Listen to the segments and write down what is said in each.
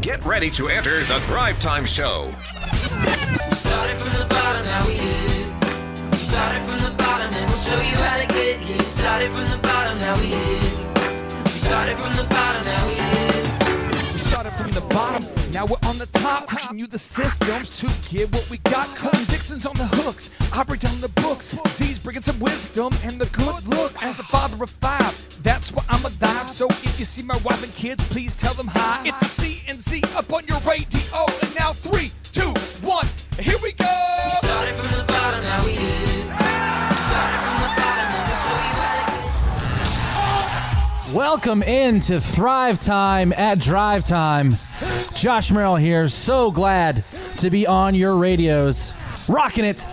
Get ready to enter the Thrivetime Show. We started from the bottom, now we here. We started from the bottom and we'll show you how to get here. Started from the bottom, now we here. We started from the bottom, now we here. We started from the bottom, now we're on the top. Teaching you the systems to get what we got. Colton Dixon's on the hooks, I break down the books. Z's bringing some wisdom and the good looks. As the father of five, that's why I'm alive. So if you see my wife and kids, please tell them hi. It's the CNC up on your radio. And now 3, 2, 1, here we go. We started from the bottom, now we here. We started from the bottom and we'll show you how to get. Welcome into Thrivetime at Thrivetime. Josh Merrill here. So glad to be on your radios. Rocking it.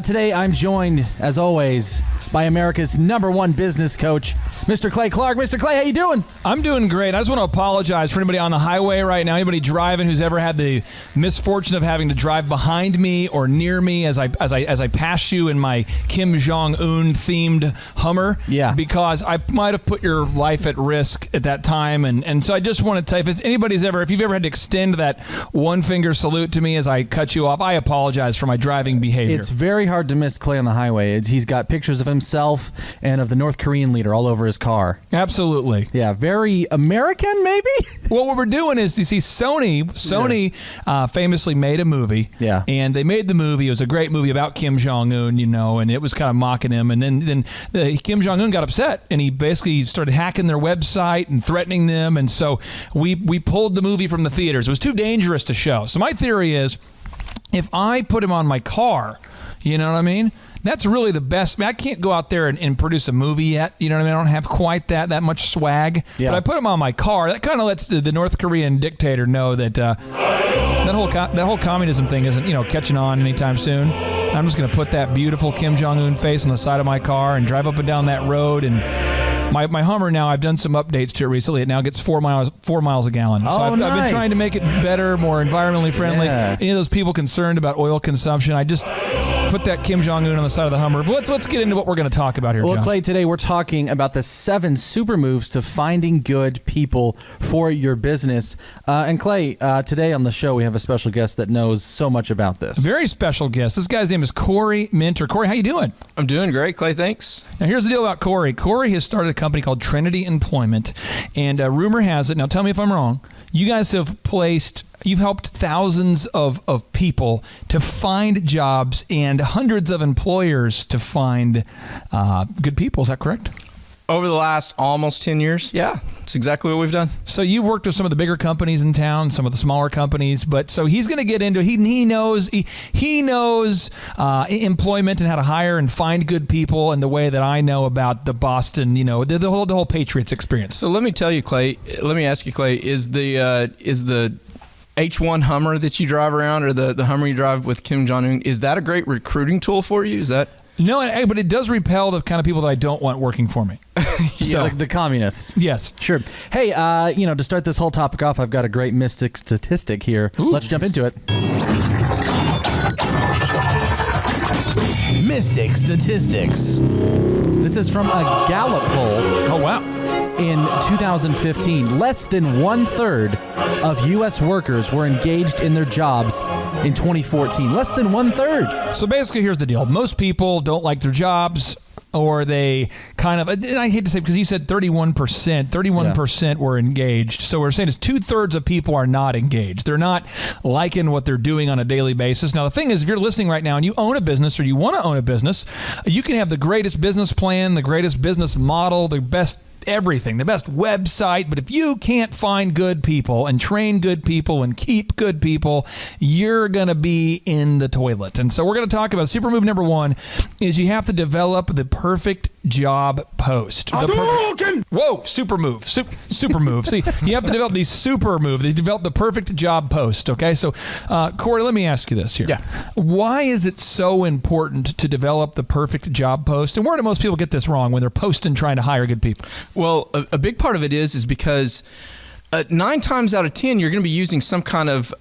Today I'm joined, as always, by America's #1 business coach, Mr. Clay Clark. Mr. Clay, how you doing? I'm doing great. I just want to apologize for anybody on the highway right now, anybody driving who's ever had the misfortune of having to drive behind me or near me as I pass you in my Kim Jong-un themed Hummer. Yeah. Because I might have put your life at risk at that time. And so I just want to tell you, if you've ever had to extend that one finger salute to me as I cut you off, I apologize for my driving behavior. It's very hard to miss Clay on the highway. He's got pictures of himself and of the North Korean leader all over his car. Absolutely. Yeah, very American, maybe? Well, what we're doing is, you see, Sony famously made a movie. Yeah. And they made the movie. It was a great movie about Kim Jong-un, and it was kind of mocking him. And then Kim Jong-un got upset, and he basically started hacking their website and threatening them. And so we pulled the movie from the theaters. It was too dangerous to show. So my theory is, if I put him on my car, you know what I mean? That's really the best. I can't go out there and produce a movie yet. You know what I mean? I don't have quite that much swag. Yeah. But I put him on my car. That kind of lets the North Korean dictator know that that whole communism thing isn't catching on anytime soon. I'm just going to put that beautiful Kim Jong-un face on the side of my car and drive up and down that road. And my Hummer now, I've done some updates to it recently. It now gets 4 miles a gallon. So I've been trying to make it better, more environmentally friendly. Yeah. Any of those people concerned about oil consumption, I just put that Kim Jong-un on the side of the Hummer. But let's get into what we're going to talk about here, Well, John. Clay, today we're talking about the 7 super moves to finding good people for your business. And Clay, today on the show we have a special guest that knows so much about this. Very special guest. This guy's name is Corey Minter. Corey, how you doing? I'm doing great, Clay. Thanks. Now, here's the deal about Corey. Corey has started a company called Trinity Employment, and rumor has it, now tell me if I'm wrong, you guys you've helped thousands of people to find jobs and hundreds of employers to find good people. Is that correct? Over the last almost 10 years, yeah, that's exactly what we've done. So you've worked with some of the bigger companies in town, some of the smaller companies, but so he's going to get into he knows employment and how to hire and find good people in the way that I know about the Boston, the whole Patriots experience. So let me tell you, Clay. Let me ask you, Clay. Is the H1 Hummer that you drive around, or the Hummer you drive with Kim Jong-un, is that a great recruiting tool for you? Is that? No, but it does repel the kind of people that I don't want working for me. So, like the communists. Yes. Sure. Hey, to start this whole topic off, I've got a great mystic statistic here. Ooh, let's jump into it. Mystic statistics. This is from a Gallup poll. Oh, wow. In 2015, less than 1/3 of U.S. workers were engaged in their jobs in 2014. Less than 1/3. So basically, here's the deal. Most people don't like their jobs, or they kind of, and I hate to say it because you said 31% were engaged. So we're saying is 2/3 of people are not engaged. They're not liking what they're doing on a daily basis. Now, the thing is, if you're listening right now and you own a business or you want to own a business, you can have the greatest business plan, the greatest business model, the best everything, the best website, but if you can't find good people and train good people and keep good people, you're going to be in the toilet. And so we're going to talk about super move number 1 is you have to develop the perfect job post. Whoa, super move. Super move. See, you have to develop these super moves. They develop the perfect job post, okay? So, Corey, let me ask you this here. Yeah. Why is it so important to develop the perfect job post? And where do most people get this wrong when they're posting trying to hire good people? Well, a big part of it is because 9 times out of 10, you're going to be using some kind of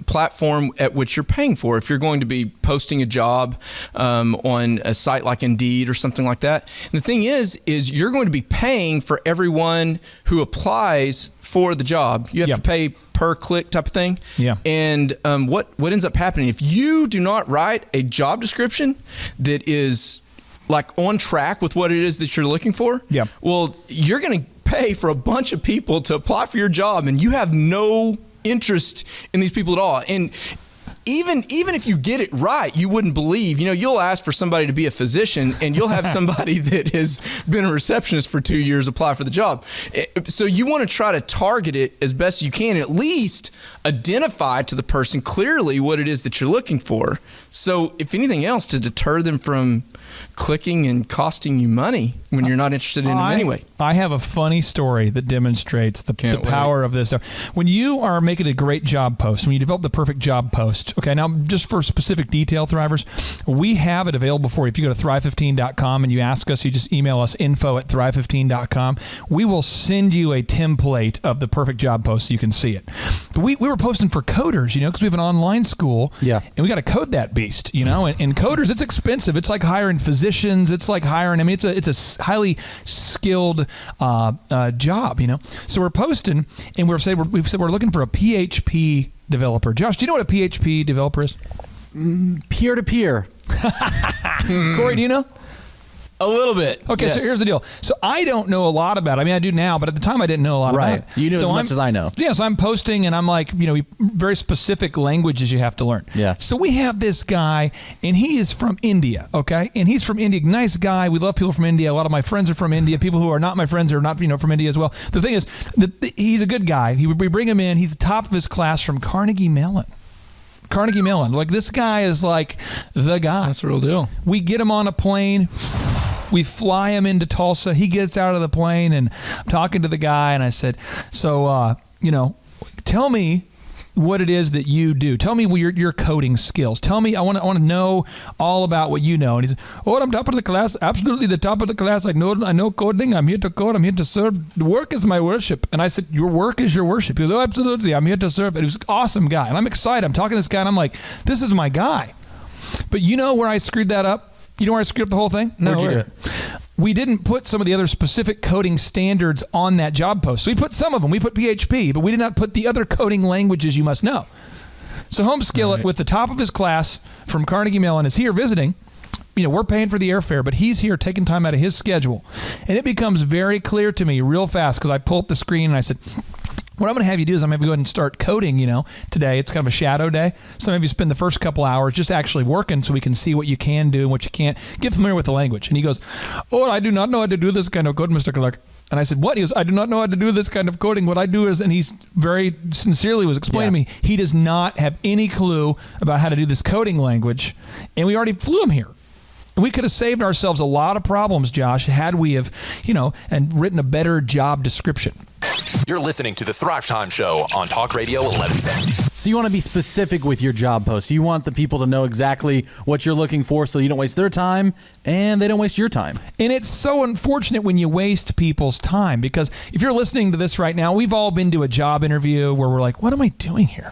platform at which you're paying for. If you're going to be posting a job on a site like Indeed or something like that. And the thing is you're going to be paying for everyone who applies for the job. You have to pay per click type of thing. Yeah. And what ends up happening, if you do not write a job description that is like on track with what it is that you're looking for, yeah, well, you're going to pay for a bunch of people to apply for your job, and you have no interest in these people at all. And even if you get it right, you wouldn't believe, you'll ask for somebody to be a physician, and you'll have somebody that has been a receptionist for 2 years apply for the job. So you want to try to target it as best you can, at least identify to the person clearly what it is that you're looking for. So if anything else, to deter them from clicking and costing you money when you're not interested in them anyway. I have a funny story that demonstrates the power of this stuff. When you are making a great job post, when you develop the perfect job post, okay, now just for specific detail, Thrivers, we have it available for you. If you go to thrive15.com and you ask us, you just email us info@thrive15.com. We will send you a template of the perfect job post so you can see it. But we were posting for coders, because we have an online school, and we got to code that beast, and coders, it's expensive. It's like hiring physicians. It's like hiring, it's a highly skilled job, So we're posting, and we've said we're looking for a PHP developer. Josh, do you know what a PHP developer is? Peer-to-peer. Corey, do you know? A little bit. Okay, yes. So here's the deal. So I don't know a lot about it. I mean, I do now, but at the time I didn't know a lot about it. You knew as much as I know. Yeah, so I'm posting, and I'm like, very specific languages you have to learn. Yeah. So we have this guy, and he is from India, okay? And he's from India. Nice guy. We love people from India. A lot of my friends are from India. People who are not my friends are not, from India as well. The thing is, he's a good guy. We bring him in. He's the top of his class from Carnegie Mellon. Like, this guy is like the guy. That's the real deal. We get him on a plane. We fly him into Tulsa. He gets out of the plane, and I'm talking to the guy, and I said, so, tell me what it is that you do. Tell me your coding skills. Tell me, I want to know all about what you know. And he said, I'm top of the class. Absolutely the top of the class. I know coding. I'm here to code. I'm here to serve. The work is my worship. And I said, your work is your worship. He goes, oh, absolutely. I'm here to serve. And he was an awesome guy. And I'm excited. I'm talking to this guy, and I'm like, this is my guy. But you know where I screwed that up? You know where I screwed up the whole thing? No. We didn't put some of the other specific coding standards on that job post. So we put some of them. We put PHP, but we did not put the other coding languages you must know. So Home Skillet, with the top of his class from Carnegie Mellon, is here visiting. We're paying for the airfare, but he's here taking time out of his schedule. And it becomes very clear to me real fast, because I pull up the screen and I said, what I'm going to have you do is I'm going to go ahead and start coding, today. It's kind of a shadow day. So maybe spend the first couple hours just actually working so we can see what you can do and what you can't. Get familiar with the language. And he goes, I do not know how to do this kind of code, Mr. Clark. And I said, what? He goes, I do not know how to do this kind of coding. What I do is, and he's very sincerely was explaining to me, he does not have any clue about how to do this coding language. And we already flew him here. And we could have saved ourselves a lot of problems, Josh, had we have, and written a better job description. You're listening to the Thrivetime Show on Talk Radio 1170. So you want to be specific with your job posts. You want the people to know exactly what you're looking for so you don't waste their time and they don't waste your time. And it's so unfortunate when you waste people's time, because if you're listening to this right now, we've all been to a job interview where we're like, what am I doing here?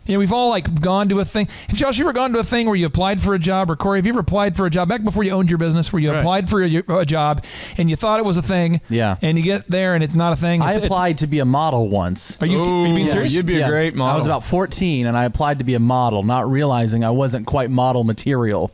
We've all gone to a thing. Have Josh, you ever gone to a thing where you applied for a job, or Corey, have you ever applied for a job back before you owned your business, where you applied for a job and you thought it was a thing, and you get there and it's not a thing? I applied to be a model once. Are you being serious? You'd be a great model. I was about 14 and I applied to be a model, not realizing I wasn't quite model material.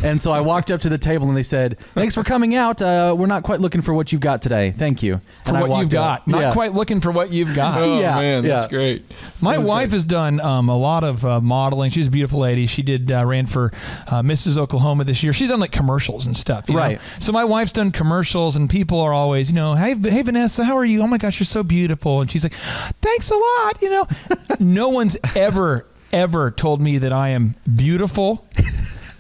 And so I walked up to the table and they said, thanks for coming out. We're not quite looking for what you've got today. Thank you. For what you've got. Not quite looking for what you've got. Oh, man, that's great. My wife has done a lot of modeling. She's a beautiful lady. She ran for Mrs. Oklahoma this year. She's done like commercials and stuff. You know? So my wife's done commercials, and people are always, hey Vanessa, how are you? Oh my gosh, you're so beautiful. And she's like, thanks a lot. No one's ever told me that I am beautiful,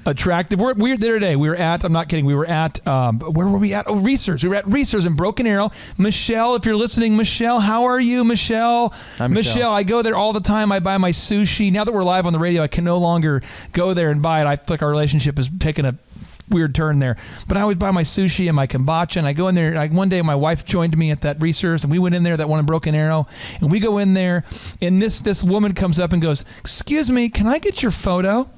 attractive. The other day, we were at, I'm not kidding, we were at, where were we at? Oh, Reese's. We were at Reese's in Broken Arrow. Michelle, if you're listening, Michelle, how are you, Michelle? Hi, Michelle. I go there all the time. I buy my sushi. Now that we're live on the radio, I can no longer go there and buy it. I feel like our relationship has taken a weird turn there. But I always buy my sushi and my kombucha, and I go in there. One day, my wife joined me at that Reese's, and we went in there, that one in Broken Arrow, and we go in there, and this woman comes up and goes, excuse me, can I get your photo?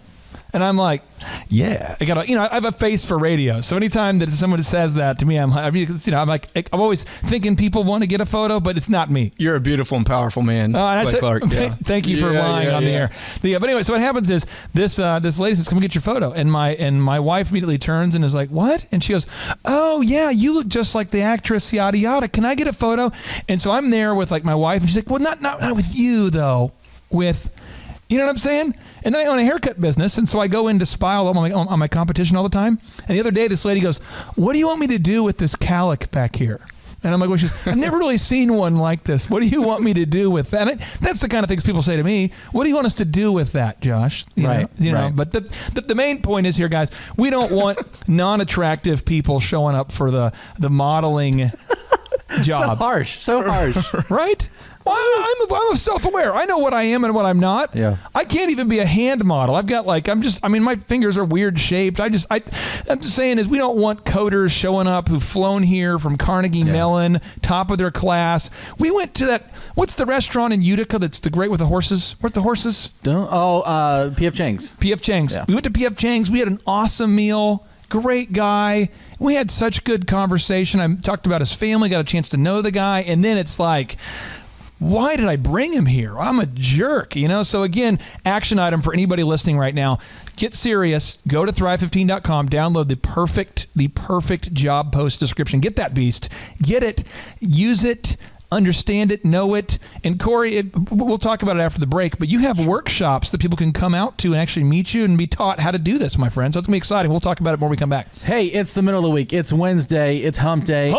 And I'm like, yeah, I have a face for radio. So anytime that someone says that to me, I'm like, I'm always thinking people want to get a photo, but it's not me. You're a beautiful and powerful man, Clay Clark. Yeah. Thank you for lying on the air. But anyway, so what happens is this lady says, "Come get your photo," and my wife immediately turns and is like, "What?" And she goes, "Oh yeah, you look just like the actress, yada yada. Can I get a photo?" And so I'm there with like my wife, and she's like, "Well, not with you though, with." You know what I'm saying? And then I own a haircut business, and so I go in to spile on my competition all the time. And the other day, this lady goes, "What do you want me to do with this cowlick back here?" And I'm like, well, I've never really seen one like this. What do you want me to do with that? And that's the kind of things people say to me. What do you want us to do with that, Josh? You know? But the main point is here, guys, we don't want non-attractive people showing up for the modeling job. So harsh. Right? Well, I'm self-aware. I know what I am and what I'm not. Yeah. I can't even be a hand model. I've got my fingers are weird shaped. I'm just saying is we don't want coders showing up who've flown here from Carnegie Mellon, top of their class. We went to what's the restaurant in Utica that's the great with the horses? Where's the horses? P.F. Chang's. P.F. Chang's. Yeah. We went to P.F. Chang's. We had an awesome meal. Great guy. We had such good conversation. I talked about his family, got a chance to know the guy, and then it's like, why did I bring him here? I'm a jerk, you know? So again, action item for anybody listening right now, get serious, go to thrive15.com, download the perfect job post description. Get that beast. Get it, use it, understand it, know it. And Corey, we'll talk about it after the break, but you have workshops that people can come out to and actually meet you and be taught how to do this, my friend. So it's going to be exciting. We'll talk about it when we come back. Hey, it's the middle of the week. It's Wednesday. It's hump day.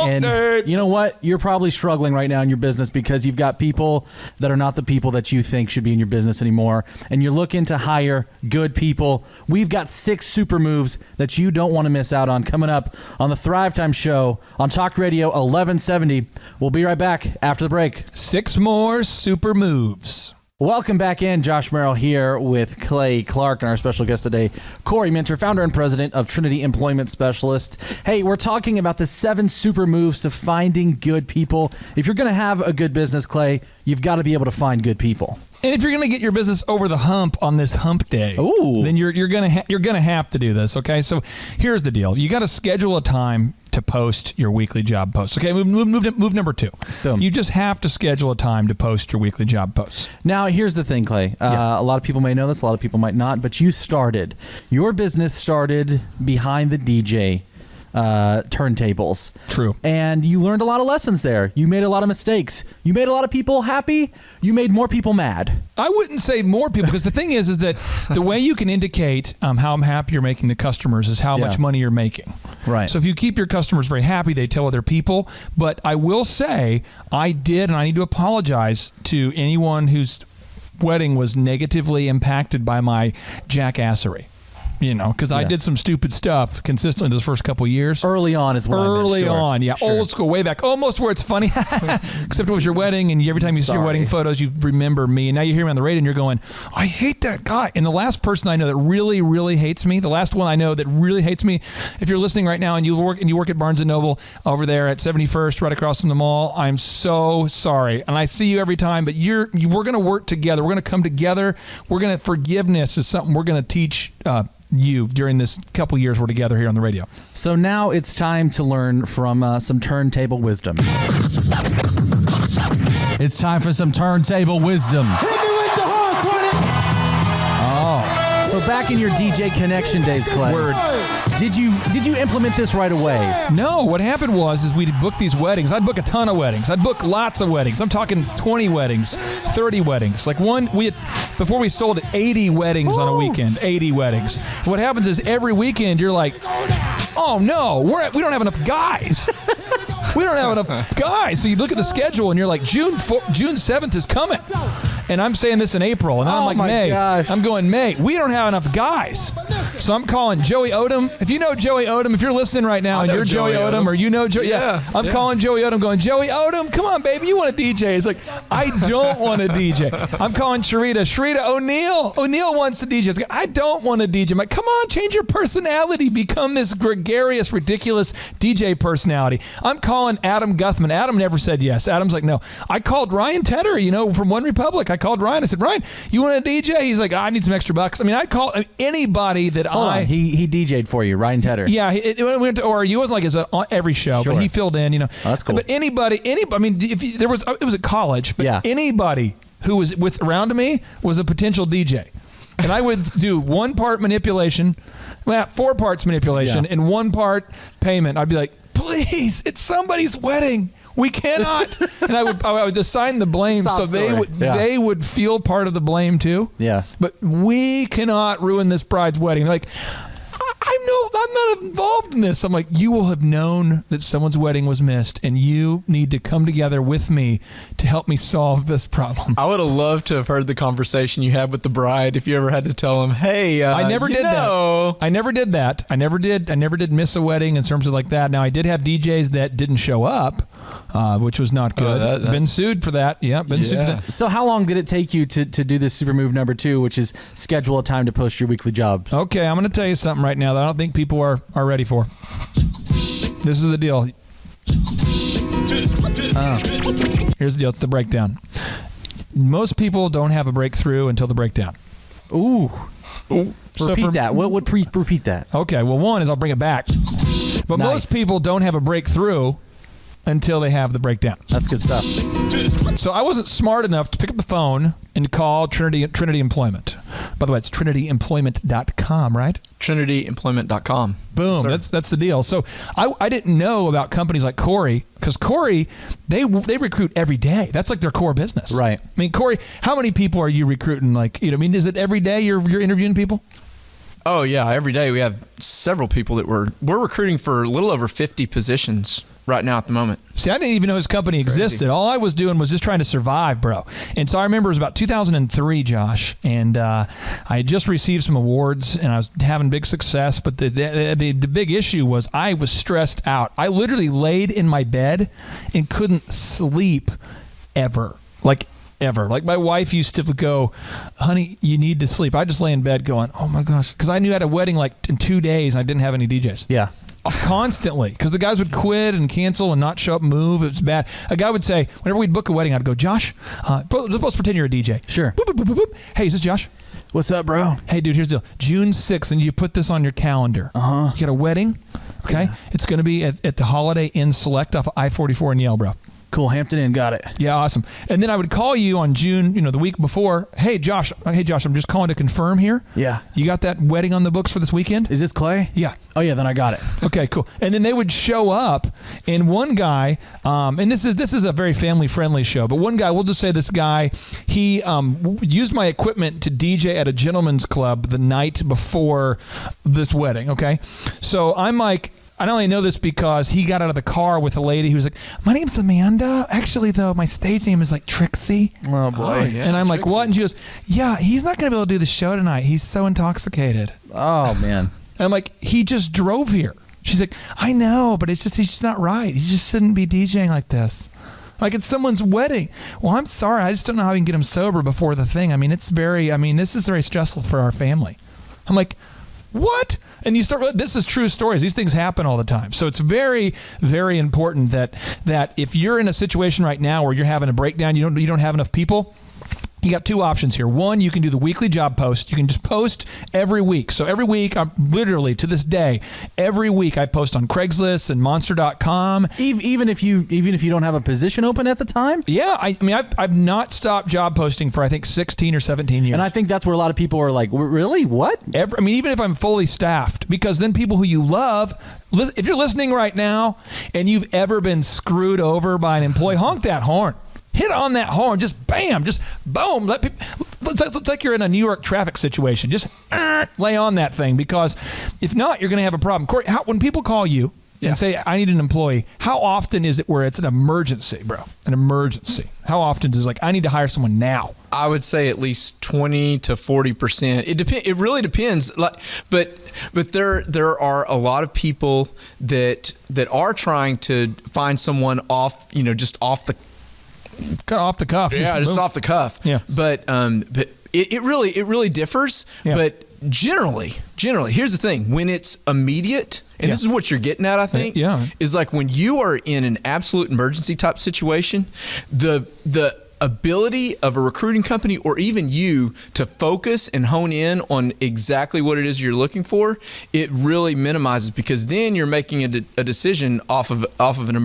You know what? You're probably struggling right now in your business because you've got people that are not the people that you think should be in your business anymore. And you're looking to hire good people. We've got 6 super moves that you don't want to miss out on coming up on the Thrivetime Show on Talk Radio 1170. We'll be right back after the break. 6 more super moves. Welcome back in. Josh Merrill here with Clay Clark and our special guest today, Corey Minter, founder and president of Trinity Employment Specialist. Hey, we're talking about the 7 super moves to finding good people. If you're going to have a good business, Clay, you've got to be able to find good people. And if you're going to get your business over the hump on this hump day, then you're going to have to do this. Okay, so here's the deal: you got to schedule a time to post your weekly job posts. Okay, move number 2. Boom. You just have to schedule a time to post your weekly job posts. Now, here's the thing, Clay. A lot of people may know this, a lot of people might not, but your business started behind the DJ turntables. True. And you learned a lot of lessons there. You made a lot of mistakes. You made a lot of people happy. You made more people mad. I wouldn't say more people, because the thing is that the way you can indicate how happy you're making the customers is how much money you're making. Right. So if you keep your customers very happy, they tell other people. But I will say I need to apologize to anyone whose wedding was negatively impacted by my jackassery. You know, because I did some stupid stuff consistently those first couple of years. Early on is what I meant. Early on, yeah. Sure. Old school, way back. Almost where it's funny. Except it was your wedding, and every time you see your wedding photos, you remember me. And now you hear me on the radio, and you're going, I hate that guy. And the last person I know that really, really hates me, the last one I know that really hates me, if you're listening right now and you work at Barnes & Noble over there at 71st, right across from the mall, I'm so sorry. And I see you every time, but we're going to work together. We're going to come together. Forgiveness is something we're going to teach you during this couple years we're together here on the radio. So now it's time to learn from some turntable wisdom. It's time for some turntable wisdom. Hit me with the horn, 20. So back in your DJ Connection days, Clay. Did you implement this right away? No. What happened was we'd book these weddings. I'd book a ton of weddings. I'd book lots of weddings. I'm talking 20 weddings, 30 weddings. Like before we sold 80 weddings on a weekend. 80 weddings. What happens is every weekend you're like, oh no, we don't have enough guys. We don't have enough guys. So you look at the schedule and you're like, June 7th is coming. And I'm saying this in April, and I'm like, May. Gosh. I'm going, May. We don't have enough guys. So I'm calling Joey Odom. If you know Joey Odom, if you're listening right now and you're Joey Odom or you know Joey, I'm calling Joey Odom going, Joey Odom, come on, baby, you want to DJ. He's like, I don't want to DJ. I'm calling Sharita O'Neal. O'Neal wants to DJ. I don't want to DJ. I'm like, come on, change your personality. Become this gregarious, ridiculous DJ personality. I'm calling Adam Guthman. Adam never said yes. Adam's like, no. I called Ryan Tedder, from One Republic. I called Ryan. I said, Ryan, you want to DJ? He's like, I need some extra bucks. I mean, I called anybody that Hold on. He DJ'd for you, Ryan Tedder. Yeah, it went to ORU. It wasn't like it was on every show, but he filled in, Oh, that's cool. But anybody, I mean, it was at college, but anybody who was around me was a potential DJ. And I would do 1 part manipulation, 4 parts manipulation, and 1 part payment. I'd be like, please, it's somebody's wedding. We cannot. And I would assign the blame they would feel part of the blame too. Yeah. But we cannot ruin this bride's wedding. They're like, I'm not involved in this. I'm like, you will have known that someone's wedding was missed, and you need to come together with me to help me solve this problem. I would have loved to have heard the conversation you had with the bride if you ever had to tell him, hey, I never did that. I never did that. I never did miss a wedding in terms of like that. Now, I did have DJs that didn't show up, which was not good. Been sued for that. Yeah, been sued for that. So how long did it take you to do this super move number 2, which is schedule a time to post your weekly job? Okay, I'm going to tell you something right now that I don't think people are ready for. This is the deal. Here's the deal. It's the breakdown. Most people don't have a breakthrough until the breakdown. Ooh. Repeat that. What would repeat that? Okay, well, one is I'll bring it back. But most people don't have a breakthrough until they have the breakdown. That's good stuff. So I wasn't smart enough to pick up the phone and call Trinity Employment. By the way, it's trinityemployment.com, right? trinityemployment.com. Boom. That's the deal. So I didn't know about companies like Corey, because Corey, they recruit every day. That's like their core business. Right. I mean, Corey, how many people are you recruiting? Like, is it every day you're interviewing people? Oh, yeah. Every day we have several people that we're recruiting for a little over 50 positions right now at the moment. See, I didn't even know his company existed. All I was doing was just trying to survive, bro. And so I remember it was about 2003, Josh, and I had just received some awards, and I was having big success. But the big issue was I was stressed out. I literally laid in my bed and couldn't sleep ever. Like my wife used to go, honey, you need to sleep. I just lay in bed going, oh my gosh, because I knew I had a wedding like in 2 days and I didn't have any DJs. Yeah. Constantly, because the guys would quit and cancel and not show up, move. It was bad. A guy would say, whenever we'd book a wedding, I'd go, Josh, let's pretend you're a DJ. Sure. Boop, boop, boop, boop. Hey, is this Josh? What's up, bro? Hey, dude, here's the deal. June 6th, and you put this on your calendar. Uh-huh. You got a wedding, okay? Yeah. It's going to be at the Holiday Inn Select off of I-44 in Yale, bro. Cool, Hampton Inn, got it. Yeah, awesome. And then I would call you on June, the week before. Hey, Josh, I'm just calling to confirm here. Yeah. You got that wedding on the books for this weekend? Is this Clay? Yeah. Oh, yeah, then I got it. Okay, cool. And then they would show up, and one guy, and this is a very family-friendly show, but one guy, we'll just say this guy, he used my equipment to DJ at a gentleman's club the night before this wedding, okay? So I'm like, I not only know this because he got out of the car with a lady who was like, my name's Amanda. Actually, though, my stage name is like Trixie. Oh, boy. Oh, yeah, and I'm Trixie. Like, what? And she goes, yeah, he's not going to be able to do the show tonight. He's so intoxicated. Oh, man. And I'm like, he just drove here. She's like, I know, but he's just not right. He just shouldn't be DJing like this. Like, it's someone's wedding. Well, I'm sorry. I just don't know how we can get him sober before the thing. this is very stressful for our family. I'm like, what? And you start, this is true stories. These things happen all the time. So it's very, very important that if you're in a situation right now where you're having a breakdown, you don't have enough people, you got 2 options here. One, you can do the weekly job post. You can just post every week. So every week, I'm literally to this day, every week I post on Craigslist and Monster.com. Even if you don't have a position open at the time? Yeah, I've not stopped job posting for I think 16 or 17 years. And I think that's where a lot of people are like, really? What? Even if I'm fully staffed, because then people who you love, if you're listening right now and you've ever been screwed over by an employee, honk that horn. Hit on that horn, just bam, just boom. It's like you're in a New York traffic situation. Just lay on that thing, because if not, you're going to have a problem. Corey, when people call you, and say, I need an employee, how often is it where it's an emergency, bro? An emergency. How often is it like, I need to hire someone now? I would say at least 20 to 40%. It really depends. But there are a lot of people that are trying to find someone off, just off the Kind of off the cuff. just off the cuff. Yeah. But it really differs. Yeah. But generally, here's the thing: when it's immediate, and this is what you're getting at, I think, is like when you are in an absolute emergency type situation, the ability of a recruiting company or even you to focus and hone in on exactly what it is you're looking for, it really minimizes, because then you're making a decision off of an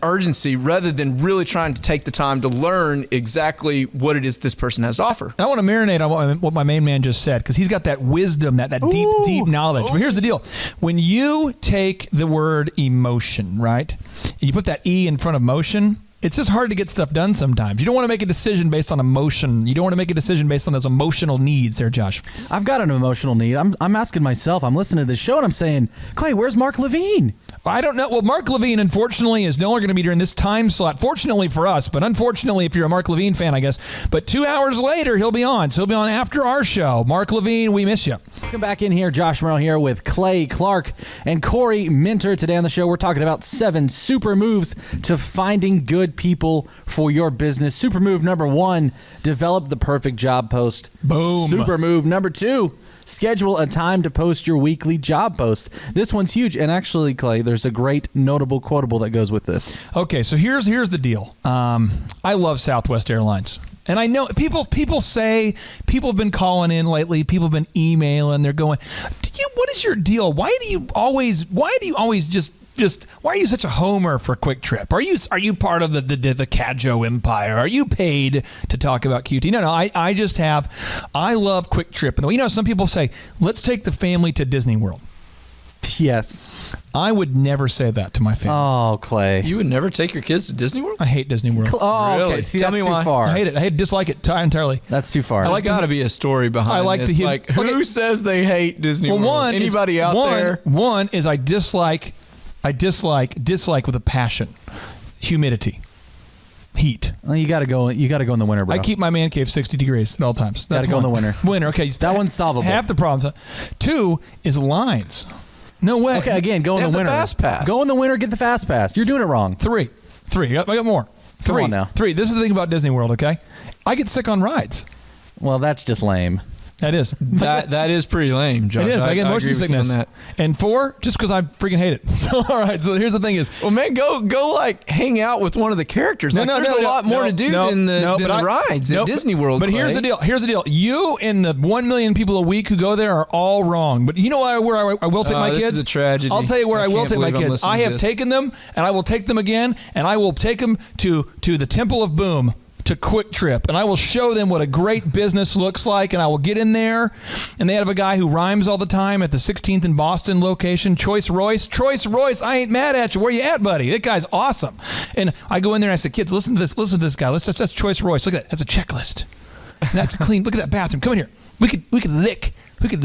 urgency rather than really trying to take the time to learn exactly what it is this person has to offer. I want to marinate on what my main man just said, because he's got that wisdom, that deep knowledge. But here's the deal. When you take the word emotion, right, and you put that E in front of motion, it's just hard to get stuff done sometimes. You don't want to make a decision based on emotion. You don't want to make a decision based on those emotional needs there, Josh. I've got an emotional need. I'm asking myself, I'm listening to this show and I'm saying, Clay, where's Mark Levine? I don't know. Well, Mark Levine, unfortunately, is no longer going to be during this time slot. Fortunately for us, but unfortunately if you're a Mark Levine fan, I guess. But 2 hours later, he'll be on. So he'll be on after our show. Mark Levine, we miss you. Welcome back in here. Josh Merrill here with Clay Clark and Corey Minter. Today on the show, we're talking about 7 super moves to finding good people for your business. Super move number 1, develop the perfect job post. Boom. Super move number 2, schedule a time to post your weekly job post. This one's huge. And actually, Clay, there's a great notable quotable that goes with this. Okay, so here's the deal. I love Southwest Airlines. And I know people have been calling in lately, people have been emailing, they're going, what is your deal? Why are you such a homer for Quick Trip? Are you part of the Cadjo empire? Are you paid to talk about QT? No, I love Quick Trip. And some people say, let's take the family to Disney World. Yes. I would never say that to my family. Oh, Clay. You would never take your kids to Disney World? I hate Disney World. Oh, Really? okay. See, Tell that's me too why. far. I hate it. Dislike it entirely. That's too far. There's got to be a story behind this. Who says they hate Disney World? Anybody out there? One is I dislike with a passion. Humidity. Heat. Well, you got to go in the winter, bro. I keep my man cave 60 degrees at all times. Gotta go in the winter. Winter, okay. That one's solvable. Half the problems. 2 is lines. No way. Okay, again, go in the winter. The fast pass. Go in the winter, get the fast pass. You're doing it wrong. 3. I got more. 3. Come on now. 3. This is the thing about Disney World, okay? I get sick on rides. Well, that's just lame. That is. That is pretty lame, Josh. It is. I get motion agree with you on sickness. that. And 4, just because I freaking hate it. So, all right. So here's the thing is. Well, man, go like hang out with one of the characters. There's a lot more to do than the rides at Disney World. But Clay. here's the deal. You and the 1 million people a week who go there are all wrong. But you know where I will take my kids? This is a tragedy. I'll tell you where I will can't take my believe I'm kids. listening I to have this. taken them, and I will take them again, and I will take them to the Temple of Boom. To Quick Trip, and I will show them what a great business looks like, and I will get in there, and they have a guy who rhymes all the time at the 16th and Boston location, Choice Royce, I ain't mad at you. Where you at, buddy? That guy's awesome. And I go in there and I say, kids, listen to this guy. That's Choice Royce. Look at that. That's a checklist. And that's clean. Look at that bathroom. Come in here. We could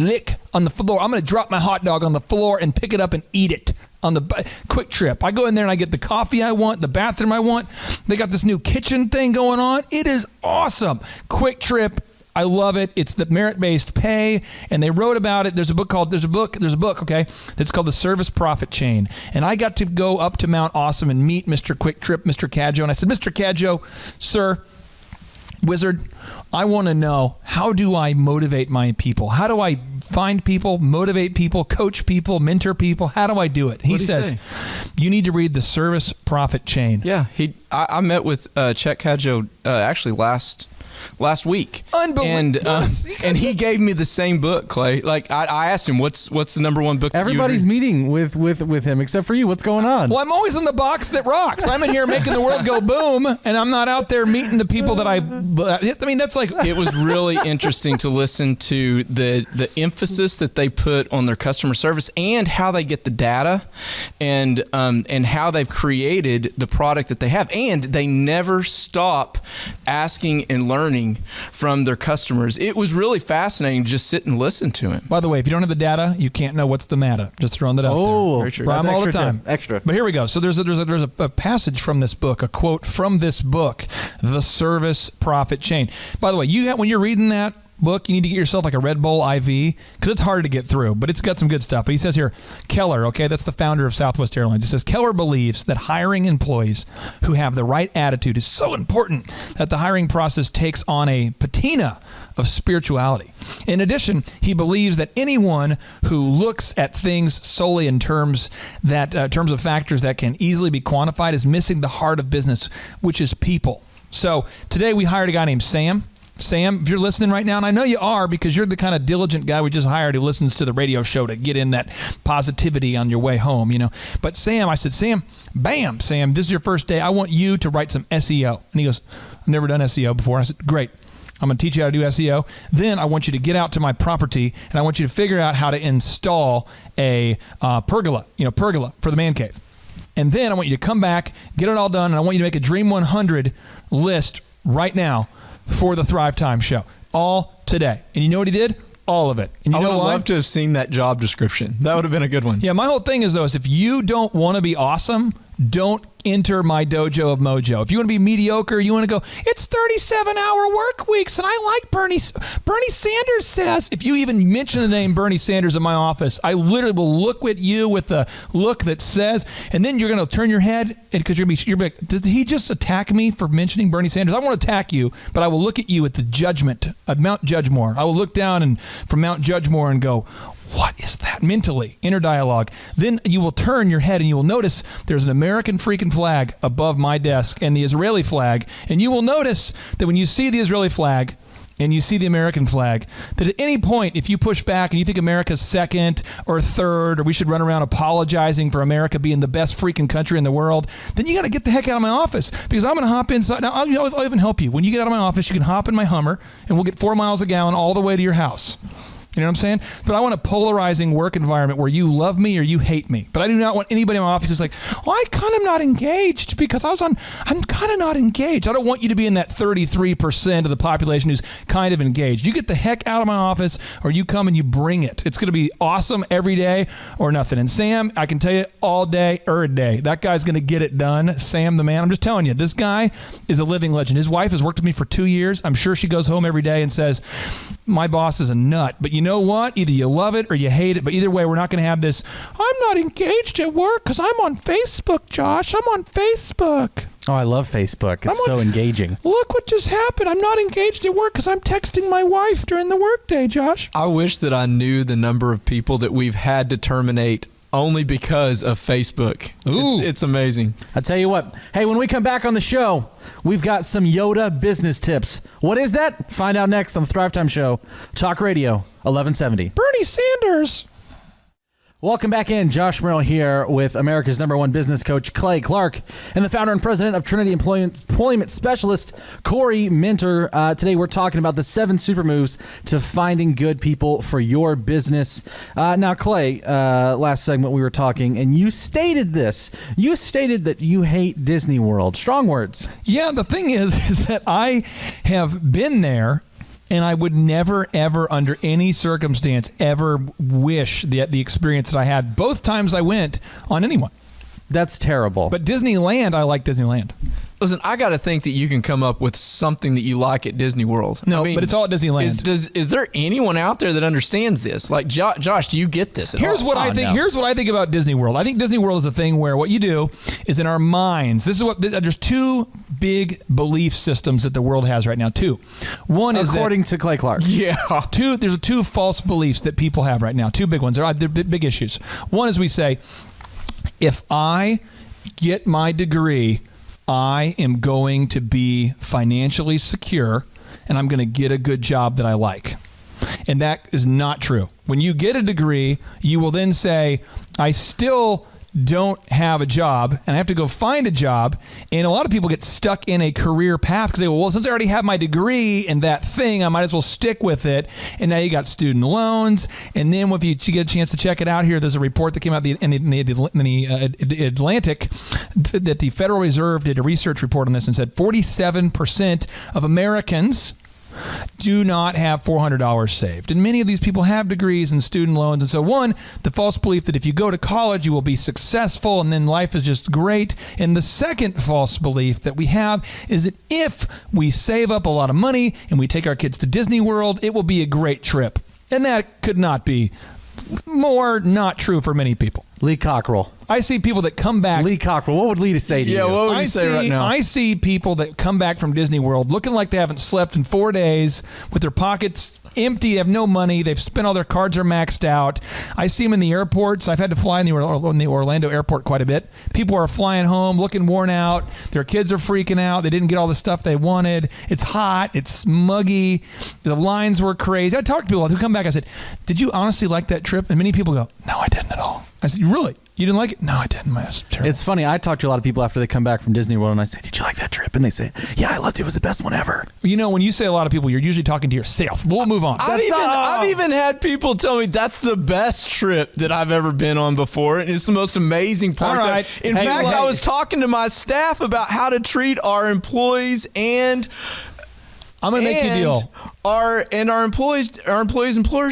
lick on the floor. I'm going to drop my hot dog on the floor and pick it up and eat it on the Quick Trip. I go in there and I get the coffee I want, the bathroom I want. They got this new kitchen thing going on. It is awesome. Quick Trip. I love it. It's the merit-based pay, and they wrote about it. There's a book, okay, that's called The Service Profit Chain. And I got to go up to Mount Awesome and meet Mr. Quick Trip, Mr. Cadjo, and I said, Mr. Cadjo, sir, Wizard, I want to know, how do I motivate my people? How do I find people, motivate people, coach people, mentor people? How do I do it? He says, you need to read The Service Profit Chain. Yeah, I met with Chet Cadjo actually last week. Unbelievable. And he gave me the same book, Clay. Like I asked him, what's the number one book? Everybody's meeting with him except for you. What's going on? Well, I'm always in the box that rocks. I'm in here making the world go boom, and I'm not out there meeting the people that I mean, that's like. It was really interesting to listen to the emphasis that they put on their customer service and how they get the data, and how they've created the product that they have, and they never stop asking and learning learning from their customers. It was really fascinating to just sit and listen to him. By the way, if you don't have the data, you can't know what's the matter. Just throwing that out there. Oh, Very true. that's Rhyme all the extra time. tip. Extra. But here we go. So there's a passage from this book, a quote from this book, The Service Profit Chain. By the way, when you're reading that book, you need to get yourself like a Red Bull IV because it's hard to get through, but it's got some good stuff. But he says here, Keller, okay, that's the founder of Southwest Airlines. He says, Keller believes that hiring employees who have the right attitude is so important that the hiring process takes on a patina of spirituality. In addition, he believes that anyone who looks at things solely in terms of factors that can easily be quantified is missing the heart of business, which is people. So today we hired a guy named Sam. Sam, if you're listening right now, and I know you are because you're the kind of diligent guy we just hired who listens to the radio show to get in that positivity on your way home, you know. But Sam, I said, Sam, Sam, this is your first day. I want you to write some SEO. And he goes, I've never done SEO before. I said, great. I'm going to teach you how to do SEO. Then I want you to get out to my property, and I want you to figure out how to install a pergola for the man cave. And then I want you to come back, get it all done, and I want you to make a Dream 100 list right now for the Thrivetime show. All today. And you know what he did? All of it. And you I would know have why? loved to have seen that job description. That would have been a good one. Yeah, my whole thing is, though, is if you don't want to be awesome, don't enter my dojo of mojo. If you want to be mediocre, you want to go, it's 37-hour work weeks, and I like Bernie Sanders says. If you even mention the name Bernie Sanders in my office, I literally will look at you with the look that says, and then you're going to turn your head because you're like, did he just attack me for mentioning Bernie Sanders? I won't attack you, but I will look at you with the judgment of Mount Judgemore. I will look down and from Mount Judgemore and go, what is that? Mentally, inner dialogue. Then you will turn your head and you will notice there's an American freaking flag above my desk and the Israeli flag. And you will notice that when you see the Israeli flag and you see the American flag, that at any point, if you push back and you think America's second or third, or we should run around apologizing for America being the best freaking country in the world, then you got to get the heck out of my office because I'm going to hop inside. Now, I'll even help you. When you get out of my office, you can hop in my Hummer and we'll get 4 miles a gallon all the way to your house. You know what I'm saying? But I want a polarizing work environment where you love me or you hate me. But I do not want anybody in my office who's like, well, I kind of not engaged because I'm kind of not engaged. I don't want you to be in that 33% of the population who's kind of engaged. You get the heck out of my office or you come and you bring it. It's going to be awesome every day or nothing. And Sam, I can tell you all day, every day, that guy's going to get it done. Sam, the man, I'm just telling you, this guy is a living legend. His wife has worked with me for 2 years. I'm sure she goes home every day and says, my boss is a nut. But you know what? Either you love it or you hate it. But either way, we're not going to have this, I'm not engaged at work because I'm on Facebook, Josh. I'm on Facebook. Oh, I love Facebook. It's so engaging. Look what just happened. I'm not engaged at work because I'm texting my wife during the workday, Josh. I wish that I knew the number of people that we've had to terminate only because of Facebook. It's amazing. I tell you what. Hey, when we come back on the show, we've got some Yoda business tips. What is that? Find out next on the Thrivetime Show. Talk Radio 1170. Bernie Sanders. Welcome back in. Josh Merrill here with America's #1 business coach, Clay Clark, and the founder and president of Trinity Employment Specialist, Corey Minter. Today we're talking about the 7 super moves to finding good people for your business. Now, Clay, last segment we were talking, and you stated this. You stated that you hate Disney World. Strong words. Yeah, the thing is that I have been there. And I would never, ever, under any circumstance, ever wish the experience that I had both times I went on anyone. That's terrible. But Disneyland, I like Disneyland. Listen, I got to think that you can come up with something that you like at Disney World. No, but it's all at Disneyland. Is there anyone out there that understands this? Like, Josh, do you get this at Here's all? what I think. No. Here's what I think about Disney World. I think Disney World is a thing where what you do is in our minds. There's 2 big belief systems that the world has right now. 2. One is according to Clay Clark. Yeah. 2. There's 2 false beliefs that people have right now. 2 big ones. They're big issues. One is we say, if I get my degree, I am going to be financially secure and I'm going to get a good job that I like. And that is not true. When you get a degree, you will then say, I still don't have a job and I have to go find a job. And a lot of people get stuck in a career path because they go, well, since I already have my degree in that thing, I might as well stick with it. And now you got student loans. And then if you get a chance to check it out here, there's a report that came out in the Atlantic that the Federal Reserve did a research report on this and said 47% of Americans do not have $400 saved. And many of these people have degrees and student loans. And so one, the false belief that if you go to college, you will be successful and then life is just great. And the second false belief that we have is that if we save up a lot of money and we take our kids to Disney World, it will be a great trip. And that could not be more not true for many people. Lee Cockrell. I see people that come back. Lee Cockrell, what would Lee say to you? Yeah, what would he say right now? I see people that come back from Disney World looking like they haven't slept in 4 days with their pockets empty, have no money, they've spent all their cards are maxed out. I see them in the airports. I've had to fly in the Orlando airport quite a bit. People are flying home looking worn out. Their kids are freaking out. They didn't get all the stuff they wanted. It's hot. It's muggy. The lines were crazy. I talked to people who come back. I said, did you honestly like that trip? And many people go, no, I didn't at all. I said, really? You didn't like it? No, I didn't. It's terrible. It's funny. I talk to a lot of people after they come back from Disney World, and I say, did you like that trip? And they say, yeah, I loved it. It was the best one ever. You know, when you say a lot of people, you're usually talking to yourself. We'll move on. I've even had people tell me that's the best trip that I've ever been on before, and it's the most amazing part. All right. In fact, I was talking to my staff about how to treat our employees and I'm going to make you a deal. Our employers,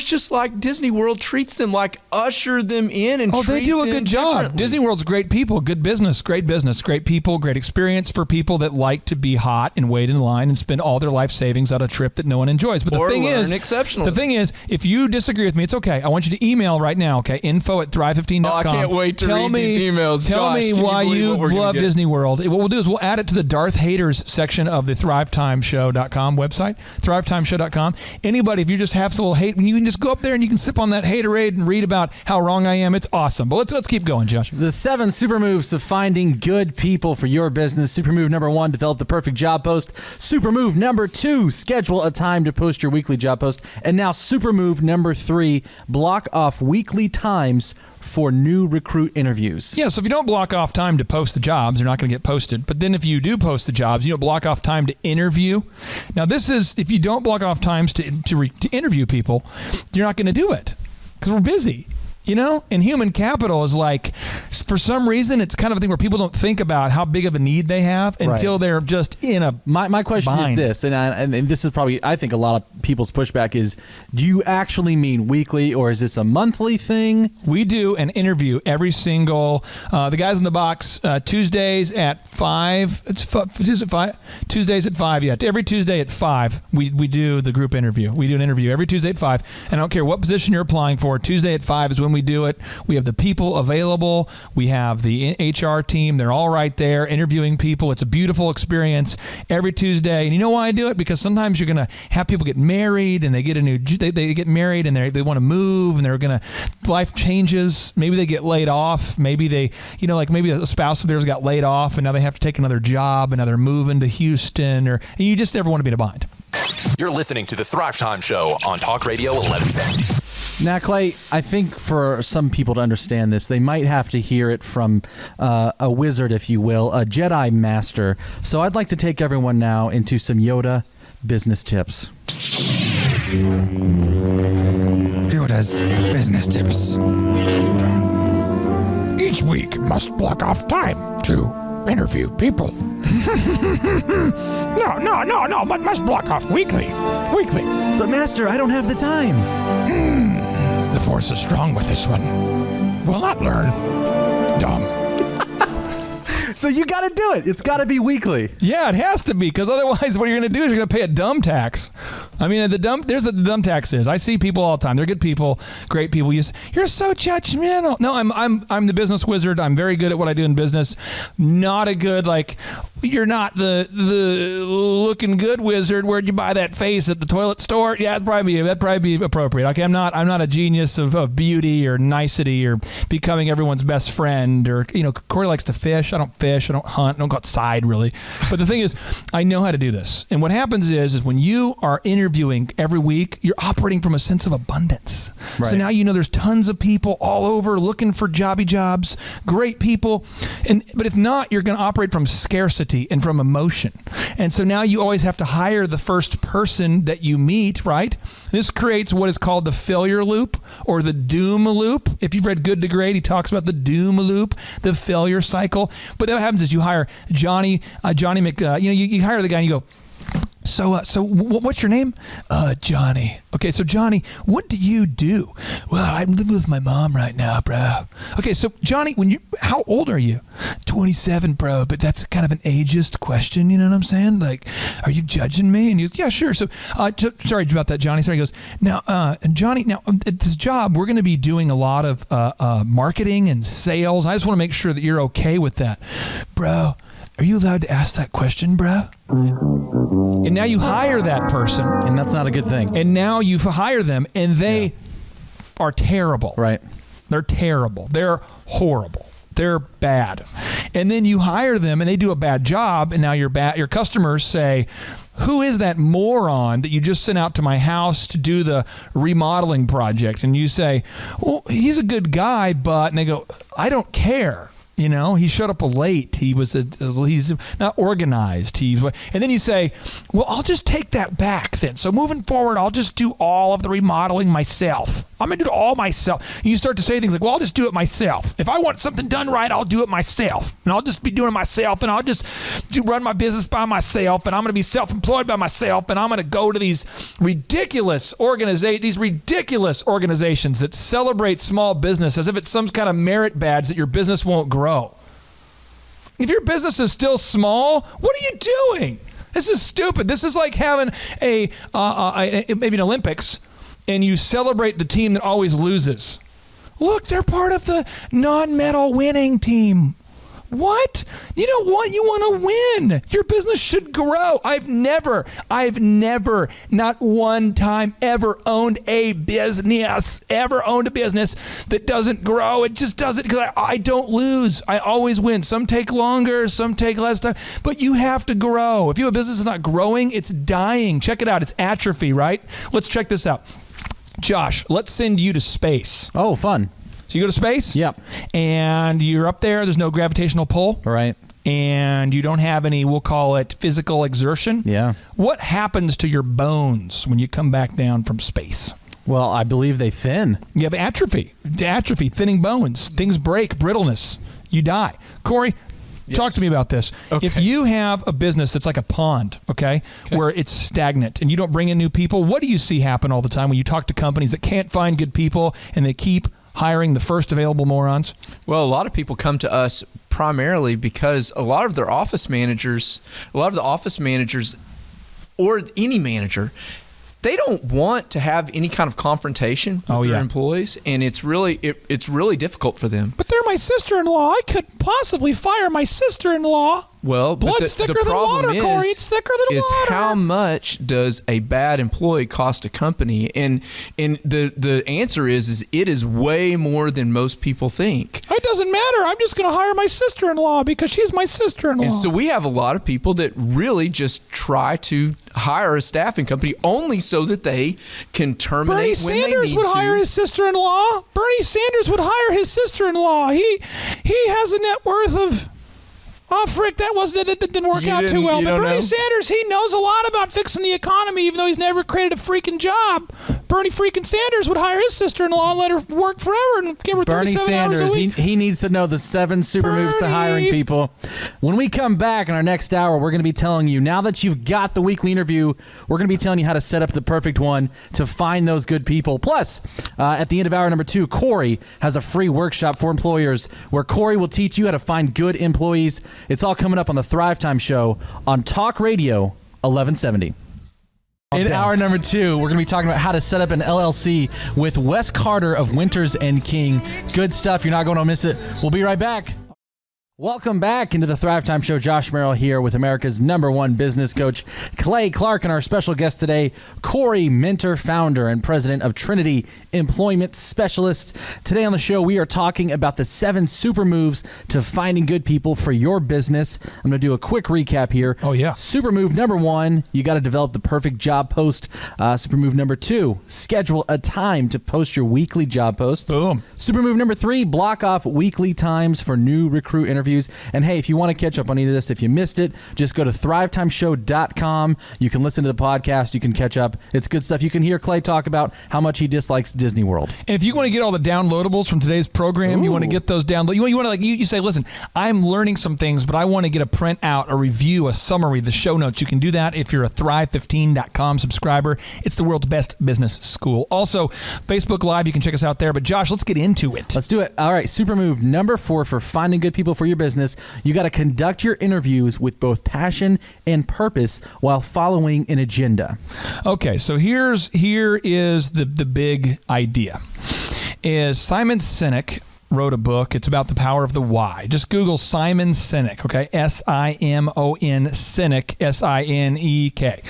just like Disney World treats them, like usher them in and treat them they do a good job. differently. Disney World's great people, good business, great people, great experience for people that like to be hot and wait in line and spend all their life savings on a trip that no one enjoys. But Or the thing learn is, exceptionally. the thing is, if you disagree with me, it's okay. I want you to email right now, okay? info@thrive15.com. Oh, I can't wait to read these emails. Tell Josh, me can you why believe you what we're gonna love get? Disney World. What we'll do is we'll add it to the Darth Haters section of the Thrivetimeshow.com website, thrivetimeshow.com. Anybody, if you just have some little hate, you can just go up there and you can sip on that haterade and read about how wrong I am. It's awesome. But let's keep going, Josh. The 7 super moves to finding good people for your business. Super move number 1, develop the perfect job post. Super move number 2, schedule a time to post your weekly job post. And now super move number 3, block off weekly times for new recruit interviews. Yeah, so if you don't block off time to post the jobs, they're not going to get posted. But then if you do post the jobs, you don't block off time to interview. Now this is, if you don't block off times to interview people, you're not going to do it because we're busy. You know, and human capital is like, for some reason, it's kind of a thing where people don't think about how big of a need they have until they're just in a My question bind. is this, and this is probably, I think a lot of people's pushback is, do you actually mean weekly or is this a monthly thing? We do an interview every single, the guys in the box, Tuesdays at 5. Tuesdays at 5? Tuesdays at 5, yeah. Every Tuesday at 5, we do the group interview. We do an interview every Tuesday at 5. And I don't care what position you're applying for, Tuesday at 5 is when we do it. We have the people available. We have the HR team. They're all right there interviewing people. It's a beautiful experience every Tuesday. And you know why I do it? Because sometimes you're going to have people get married and they get they get married and they want to move and they're going to, life changes. Maybe they get laid off. Maybe they, maybe a spouse of theirs got laid off and now they have to take another job and now they're moving to Houston and you just never want to be in a bind. You're listening to the Thrivetime Show on Talk Radio 1110. Now, Clay, I think for some people to understand this, they might have to hear it from a wizard, if you will, a Jedi master. So I'd like to take everyone now into some Yoda business tips. Yoda's business tips. Each week must block off time to interview people. No, must block off weekly. But Master, I don't have the time. The force is strong with this one. Will not learn. Dumb. So you got to do it. It's got to be weekly. Yeah, it has to be, because otherwise what you're going to do is you're going to pay a dumb tax. I mean, there's what the dumb tax is. I see people all the time. They're good people, great people. You're so judgmental. No, I'm the business wizard. I'm very good at what I do in business. Not a good, you're not the looking good wizard. Where'd you buy that face at the toilet store? Yeah, that'd probably be appropriate. Okay, I'm not a genius of beauty or nicety or becoming everyone's best friend. Or Corey likes to fish. I don't fish. I don't hunt. I don't go outside really. But the thing is, I know how to do this. And what happens is when you are interviewing interviewing every week, you're operating from a sense of abundance. Right. So now you know there's tons of people all over looking for jobs, great people. But if not, you're going to operate from scarcity and from emotion. And so now you always have to hire the first person that you meet, right? This creates what is called the failure loop or the doom loop. If you've read Good to Great, he talks about the doom loop, the failure cycle. But what happens is you hire Johnny you hire the guy and you go, So what's your name? Johnny. Okay, so Johnny, what do you do? Well, I'm living with my mom right now, bro. Okay, so Johnny, how old are you? 27, bro, but that's kind of an ageist question, you know what I'm saying? Like, are you judging me? And yeah, sure. So, sorry about that, Johnny. Sorry, he goes, now, Johnny, at this job, we're going to be doing a lot of marketing and sales. I just want to make sure that you're okay with that. Bro, are you allowed to ask that question, bro? And now you hire that person. And that's not a good thing. And now you hire them, and they are terrible. Right. They're terrible. They're horrible. They're bad. And then you hire them, and they do a bad job, and now your customers say, who is that moron that you just sent out to my house to do the remodeling project? And you say, well, he's a good guy, but... And they go, I don't care. You know, he showed up late. He's not organized. And then you say, well, I'll just take that back then. So moving forward, I'll just do all of the remodeling myself. I'm going to do it all myself. And you start to say things like, well, I'll just do it myself. If I want something done right, I'll do it myself. And I'll just be doing it myself. And I'll just run my business by myself. And I'm going to be self-employed by myself. And I'm going to go to these ridiculous organizations that celebrate small business as if it's some kind of merit badge that your business won't grow. If your business is still small, what are you doing? This is stupid. This is like having maybe an Olympics, and you celebrate the team that always loses. Look, they're part of the non-medal winning team. What? You don't want, you want to win. Your business should grow. I've never, not one time ever owned a business that doesn't grow. It just doesn't, because I don't lose. I always win. Some take longer, some take less time, but you have to grow. If you have a business that's not growing, it's dying. Check it out. It's atrophy, right? Let's check this out. Josh, let's send you to space. Oh, fun. So you go to space? Yep. And you're up there. There's no gravitational pull. Right. And you don't have any, we'll call it physical exertion. Yeah. What happens to your bones when you come back down from space? Well, I believe they thin. You have atrophy, thinning bones. Things break, brittleness. You die. Corey, talk to me about this. Okay. If you have a business that's like a pond, okay, where it's stagnant and you don't bring in new people, what do you see happen all the time when you talk to companies that can't find good people and they keep hiring the first available morons? Well, a lot of people come to us primarily because a lot of the office managers or any manager, they don't want to have any kind of confrontation with their employees, and it's really difficult for them. But they're my sister-in-law. I couldn't possibly fire my sister-in-law. Well, blood's thicker than water, Corey. It's thicker than water. How much does a bad employee cost a company? And the answer is it is way more than most people think. It doesn't matter. I'm just going to hire my sister-in-law because she's my sister-in-law. And so we have a lot of people that really just try to hire a staffing company only so that they can terminate when they need to. Bernie Sanders would hire his sister-in-law. Bernie Sanders would hire his sister-in-law. He has a net worth of... Oh, frick, that didn't work out too well. But Bernie Sanders, he knows a lot about fixing the economy, even though he's never created a freaking job. Bernie freaking Sanders would hire his sister-in-law and let her work forever and give her 37 hours a week. He needs to know the 7 super moves to hiring people. When we come back in our next hour, we're going to be telling you, now that you've got the weekly interview, we're going to be telling you how to set up the perfect one to find those good people. Plus, at the end of hour number 2, Corey has a free workshop for employers where Corey will teach you how to find good employees. It's all coming up on the Thrivetime Show on Talk Radio 1170. In hour number 2, we're going to be talking about how to set up an LLC with Wes Carter of Winters and King. Good stuff. You're not going to miss it. We'll be right back. Welcome back into the Thrivetime Show. Josh Merrill here with America's #1 business coach, Clay Clark, and our special guest today, Corey Minter, founder and president of Trinity Employment Specialists. Today on the show, we are talking about the 7 super moves to finding good people for your business. I'm going to do a quick recap here. Oh, yeah. Super move number 1, you got to develop the perfect job post. Super move number 2, schedule a time to post your weekly job posts. Boom. Super move number 3, block off weekly times for new recruit interviews. And hey, if you want to catch up on any of this, if you missed it, just go to thrivetimeshow.com. You can listen to the podcast. You can catch up. It's good stuff. You can hear Clay talk about how much he dislikes Disney World. And if you want to get all the downloadables from today's program, you want to get those download. You want to you say, listen, I'm learning some things, but I want to get a printout, a review, a summary, the show notes. You can do that if you're a Thrive15.com subscriber. It's the world's best business school. Also, Facebook Live, you can check us out there. But Josh, let's get into it. Let's do it. All right, super move number 4 for finding good people for your business. You got to conduct your interviews with both passion and purpose while following an agenda. Okay, so here is the big idea. Is Simon Sinek wrote a book. It's about the power of the why. Just Google Simon Sinek, okay? S-I-M-O-N Sinek, S-I-N-E-K.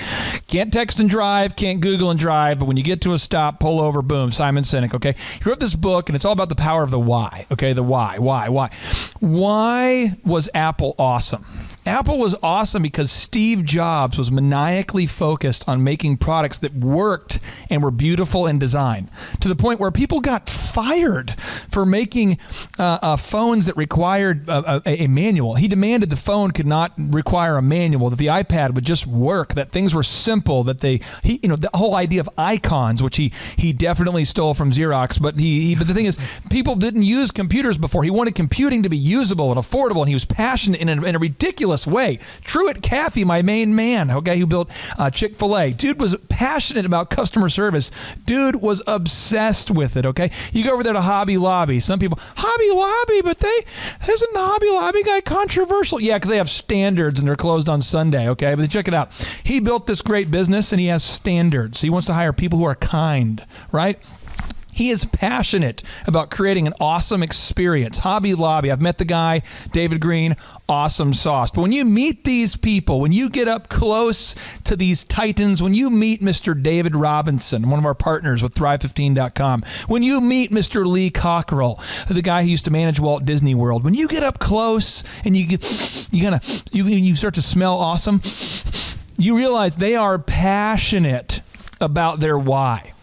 Can't text and drive, can't Google and drive, but when you get to a stop, pull over, boom, Simon Sinek, okay? He wrote this book, and it's all about the power of the why, okay? The why. Why was Apple awesome? Apple was awesome because Steve Jobs was maniacally focused on making products that worked and were beautiful in design, to the point where people got fired for making phones that required a manual. He demanded the phone could not require a manual, that the iPad would just work, that things were simple, that the whole idea of icons, which he definitely stole from Xerox, but the thing is, people didn't use computers before. He wanted computing to be usable and affordable, and he was passionate in a ridiculous way. Truett Cathy, my main man, okay, who built Chick-fil-A. Dude was passionate about customer service. Dude was obsessed with it, okay? You go over there to Hobby Lobby. Some people, Hobby Lobby, but isn't the Hobby Lobby guy controversial? Yeah, because they have standards and they're closed on Sunday, okay? But check it out. He built this great business and he has standards. He wants to hire people who are kind, right? He is passionate about creating an awesome experience. Hobby Lobby, I've met the guy, David Green, awesome sauce. But when you meet these people, when you get up close to these titans, when you meet Mr. David Robinson, one of our partners with Thrive15.com, when you meet Mr. Lee Cockrell, the guy who used to manage Walt Disney World, when you get up close and you start to smell awesome, you realize they are passionate about their why.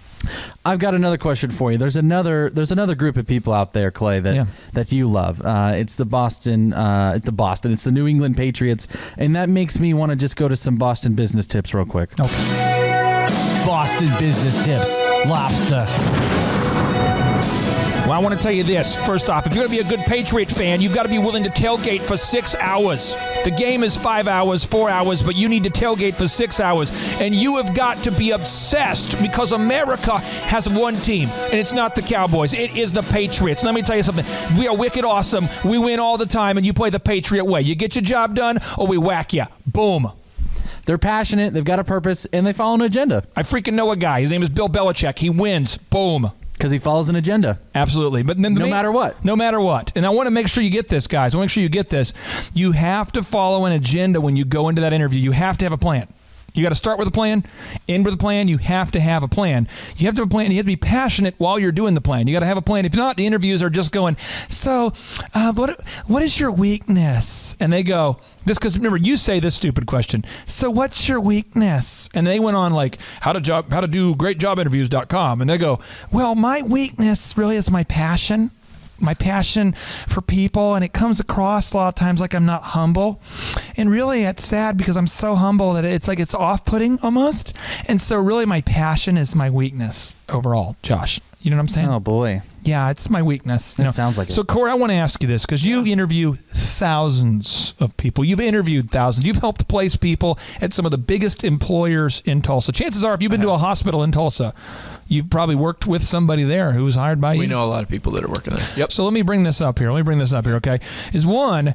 I've got another question for you. There's another group of people out there, Clay, that you love. It's the New England Patriots, and that makes me want to just go to some Boston business tips real quick. Okay. Boston business tips. Lobster. Well, I want to tell you this. First off, if you're going to be a good Patriot fan, you've got to be willing to tailgate for 6 hours. The game is 5 hours, 4 hours, but you need to tailgate for 6 hours. And you have got to be obsessed because America has one team, and it's not the Cowboys. It is the Patriots. Let me tell you something. We are wicked awesome. We win all the time, and you play the Patriot way. You get your job done, or we whack you. Boom. They're passionate, they've got a purpose, and they follow an agenda. I freaking know a guy. His name is Bill Belichick. He wins. Boom. Because he follows an agenda. Absolutely. But then no matter what. No matter what. And I want to make sure you get this, guys. I want to make sure you get this. You have to follow an agenda when you go into that interview. You have to have a plan. You got to start with a plan, end with a plan. You have to have a plan. You have to have a plan. And you have to be passionate while you're doing the plan. You got to have a plan. If not, the interviews are just going, so what is your weakness? And they go, this, because remember, you say this stupid question. So what's your weakness? And they went on like, how to do greatjobinterviews.com. And they go, well, my weakness really is my passion. My passion for people, and it comes across a lot of times like I'm not humble. And really, it's sad because I'm so humble that it's like it's off-putting almost. And so really my passion is my weakness overall, Josh. You know what I'm saying? Oh, boy. Yeah, it's my weakness. It sounds like it. So, Corey, I want to ask you this because you interview thousands of people. You've interviewed thousands. You've helped place people at some of the biggest employers in Tulsa. Chances are, if you've been to a hospital in Tulsa, you've probably worked with somebody there who was hired by you. We know a lot of people that are working there. Yep. So let me bring this up here. Okay? Is when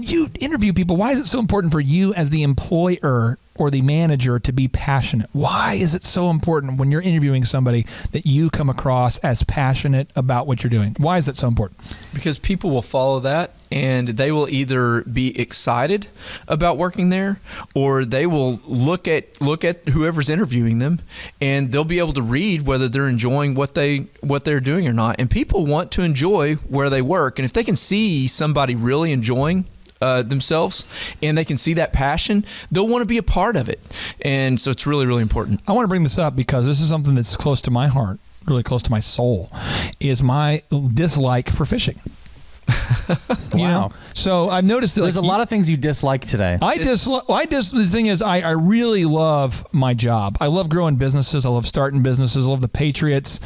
you interview people, why is it so important for you as the employer or the manager to be passionate? Why is it so important when you're interviewing somebody that you come across as passionate about what you're doing? Why is that so important? Because people will follow that, and they will either be excited about working there, or they will look at whoever's interviewing them, and they'll be able to read whether they're enjoying what they're doing or not. And people want to enjoy where they work, and if they can see somebody really enjoying themselves and they can see that passion, they'll want to be a part of it. And so it's really, really important. I want to bring this up because this is something that's close to my heart, really close to my soul, is my dislike for fishing. You know? So I've noticed that there's a lot of things you dislike today. The thing is, I really love my job. I love growing businesses. I love starting businesses. I love the Patriots,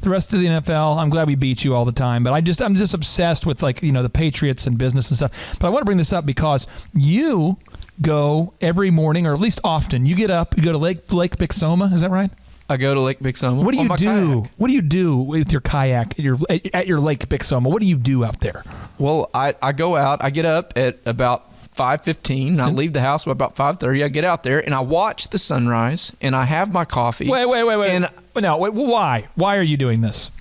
the rest of the NFL. I'm glad we beat you all the time, but I'm just obsessed with the Patriots and business and stuff. But I want to bring this up because you go every morning, or at least often. You get up, you go to Lake Bixoma. Is that right? I go to Lake Bixoma. What do you do? Kayak. What do you do with your kayak at your Lake Bixoma? What do you do out there? Well, I go out. I get up at about 5:15, and I leave the house by about 5:30. I get out there, and I watch the sunrise, and I have my coffee. Wait. And why? Why are you doing this?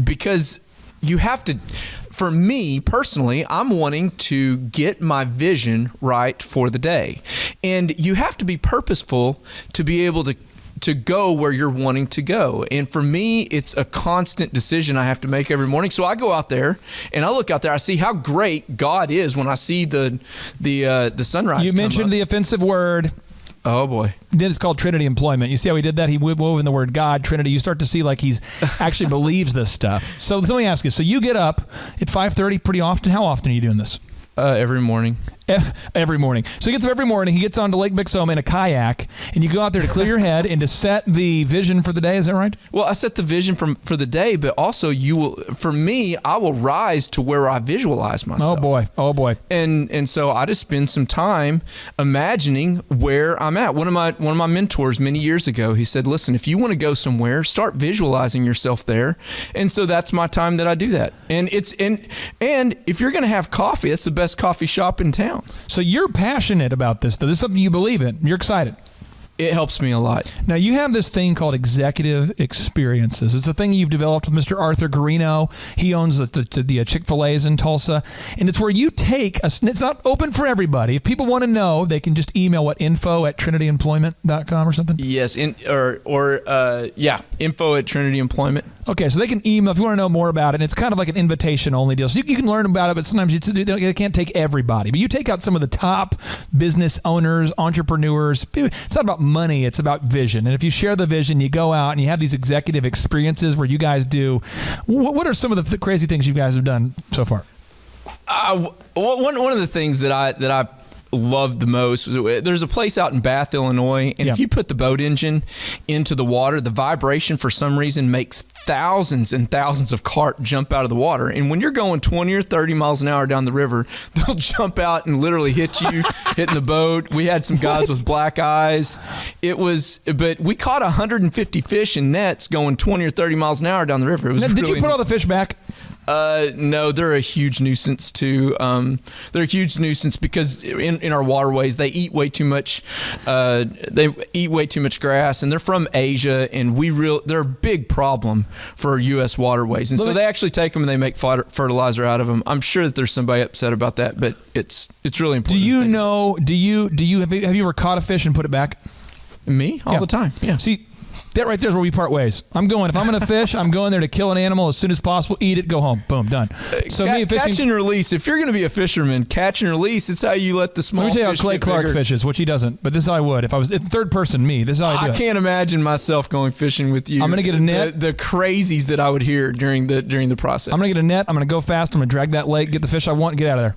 Because you have to... For me, personally, I'm wanting to get my vision right for the day. And you have to be purposeful to be able to go where you're wanting to go. And for me, it's a constant decision I have to make every morning. So I go out there and I look out there. I see how great God is when I see the sunrise. You mentioned the offensive word. Oh boy. Then it's called Trinity employment. You see how he did that? He wove in the word God, Trinity. You start to see like he's actually believes this stuff. So let me ask you. So you get up at 5:30 pretty often. How often are you doing this? Every morning. Every morning. So he gets up every morning. He gets onto Lake Bixoma in a kayak, and you go out there to clear your head and to set the vision for the day. Is that right? Well, I set the vision for the day, but also I will rise to where I visualize myself. Oh boy. And so I just spend some time imagining where I'm at. One of my mentors many years ago, he said, "Listen, if you want to go somewhere, start visualizing yourself there." And so that's my time that I do that. And if you're going to have coffee, it's the best coffee shop in town. So you're passionate about this, though. This is something you believe in. You're excited. It helps me a lot. Now, you have this thing called executive experiences. It's a thing you've developed with Mr. Arthur Garino. He owns the Chick-fil-A's in Tulsa. And it's where you take it's not open for everybody. If people want to know, they can just email info@trinityemployment.com or something? Yes, info@trinityemployment. Okay, so they can email if you want to know more about it. And it's kind of like an invitation-only deal. So you can learn about it, but sometimes they can't take everybody. But you take out some of the top business owners, entrepreneurs. It's not about money. It's about vision. And if you share the vision, you go out and you have these executive experiences where you guys do. What are some of the crazy things you guys have done so far? One of the things that I loved the most was there's a place out in Bath, Illinois, and if you put the boat engine into the water, the vibration for some reason makes thousands and thousands of carp jump out of the water. And when you're going 20 or 30 miles an hour down the river, they'll jump out and literally hit you, hitting the boat. We had some guys with black eyes. But we caught 150 fish in nets going 20 or 30 miles an hour down the river. It was Did you put all the fish back? No, they're a huge nuisance too. They're a huge nuisance because in our waterways they eat way too much. They eat way too much grass, and they're from Asia, and they're a big problem for U.S. waterways. And so they actually take them and they make fertilizer out of them. I'm sure that there's somebody upset about that, but it's really important. Have you ever caught a fish and put it back? Me all the time. Yeah. See. That right there is where we part ways. If I'm going to fish, I'm going there to kill an animal as soon as possible, eat it, go home. Boom, done. So catch and release. If you're going to be a fisherman, catch and release. It's how you let the small fish. Let me tell you how Clay Clark fishes, which he doesn't. But this is how I would. If I was third person, me. This is how I do it. I can't imagine myself going fishing with you. I'm going to get a net. The crazies that I would hear during the process. I'm going to get a net. I'm going to go fast. I'm going to drag that lake, get the fish I want, and get out of there.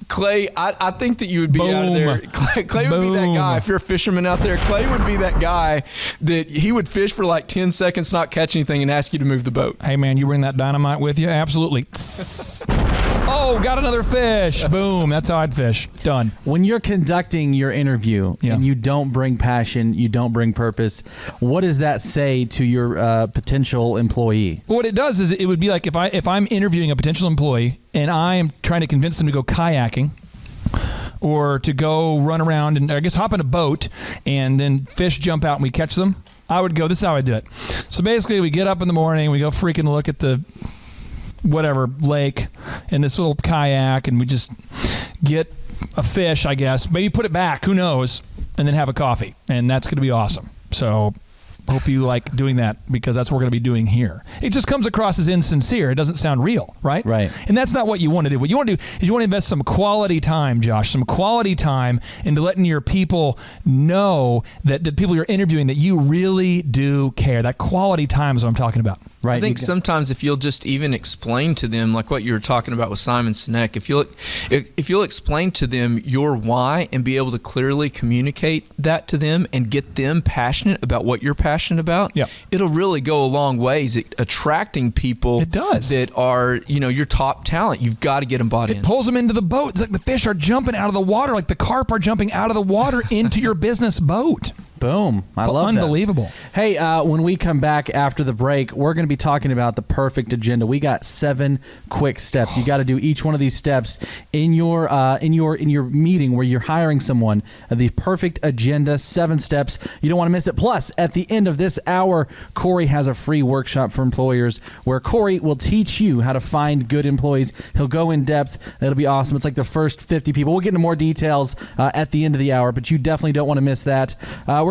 Clay, I think that you would be out of there. Clay would be that guy. If you're a fisherman out there, Clay would be that guy that he would fish for like 10 seconds, not catch anything, and ask you to move the boat. Hey, man, you bring that dynamite with you? Absolutely. Oh, got another fish. Boom. That's how I'd fish. Done. When you're conducting your interview and you don't bring passion, you don't bring purpose, what does that say to your potential employee? What it does is it would be like if I'm interviewing a potential employee and I am trying to convince them to go kayaking, or to go run around and I guess hop in a boat and then fish jump out and we catch them, I would go, this is how I do it. So basically we get up in the morning, we go freaking look at the whatever lake in this little kayak and we just get a fish, I guess, maybe put it back, who knows, and then have a coffee. And that's going to be awesome. So hope you like doing that because that's what we're going to be doing here. It just comes across as insincere. It doesn't sound real, right? Right. And that's not what you want to do. What you want to do is you want to invest some quality time, Josh, some quality time into letting your people know that the people you're interviewing that you really do care. That quality time is what I'm talking about. Right. I think sometimes if you'll just even explain to them, like what you were talking about with Simon Sinek, if you'll explain to them your why and be able to clearly communicate that to them and get them passionate about what you're passionate about, it'll really go a long ways at attracting people that are, your top talent. You've got to get them bought in. It pulls them into the boat. It's like the fish are jumping out of the water, like the carp are jumping out of the water into your business boat. Boom. I love that. Unbelievable. Hey, when we come back after the break, we're going to be talking about the perfect agenda. We got 7 quick steps. You got to do each one of these steps in your meeting where you're hiring someone. The perfect agenda, 7 steps. You don't want to miss it. Plus, at the end of this hour, Corey has a free workshop for employers where Corey will teach you how to find good employees. He'll go in depth. It'll be awesome. It's like the first 50 people. We'll get into more details at the end of the hour, but you definitely don't want to miss that.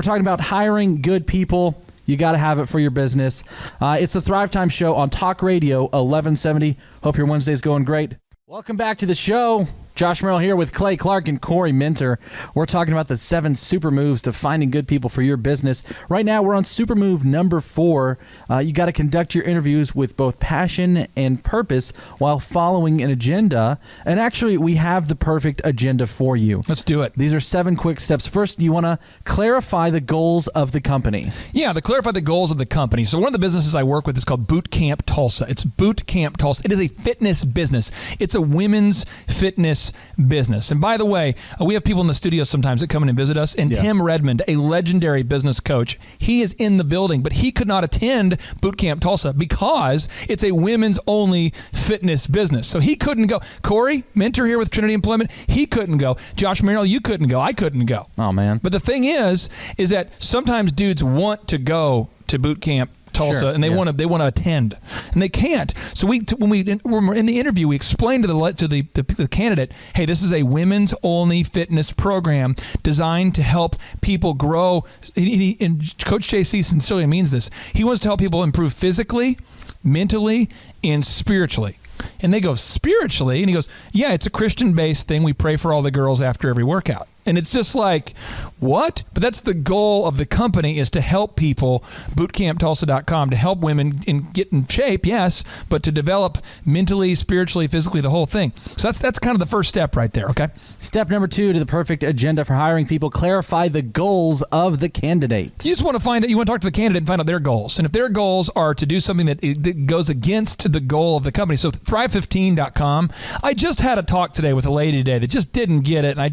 We're talking about hiring good people. You got to have it for your business. It's the Thrivetime Show on Talk Radio 1170. Hope your Wednesday's going great. Welcome back to the show. Josh Merrill here with Clay Clark and Corey Minter. We're talking about the 7 super moves to finding good people for your business. Right now, we're on super move number 4. You got to conduct your interviews with both passion and purpose while following an agenda. And actually, we have the perfect agenda for you. Let's do it. These are 7 quick steps. First, you want to clarify the goals of the company. Yeah, to clarify the goals of the company. So one of the businesses I work with is called Boot Camp Tulsa. It's Boot Camp Tulsa. It is a fitness business. It's a women's fitness business. And by the way, we have people in the studio sometimes that come in and visit us. And Tim Redmond, a legendary business coach, he is in the building, but he could not attend Boot Camp Tulsa because it's a women's only fitness business. So he couldn't go. Corey Minter here with Trinity Employment, he couldn't go. Josh Merrill, you couldn't go. I couldn't go. Oh, man. But the thing is that sometimes dudes want to go to Boot Camp Tulsa, and they want to attend, and they can't. So when we're in the interview, we explain to the candidate, hey, this is a women's only fitness program designed to help people grow. And Coach JC sincerely means this. He wants to help people improve physically, mentally, and spiritually. And they go, spiritually? And he goes, yeah, it's a Christian-based thing. We pray for all the girls after every workout. And it's just like, what? But that's the goal of the company, is to help people, bootcamptulsa.com, to help women get in shape, yes, but to develop mentally, spiritually, physically, the whole thing. So that's kind of the first step right there, okay? Step number 2 to the perfect agenda for hiring people: clarify the goals of the candidate. You just want to talk to the candidate and find out their goals. And if their goals are to do something that goes against the goal of the company. So Thrive15.com, I just had a talk today with a lady today that just didn't get it. And I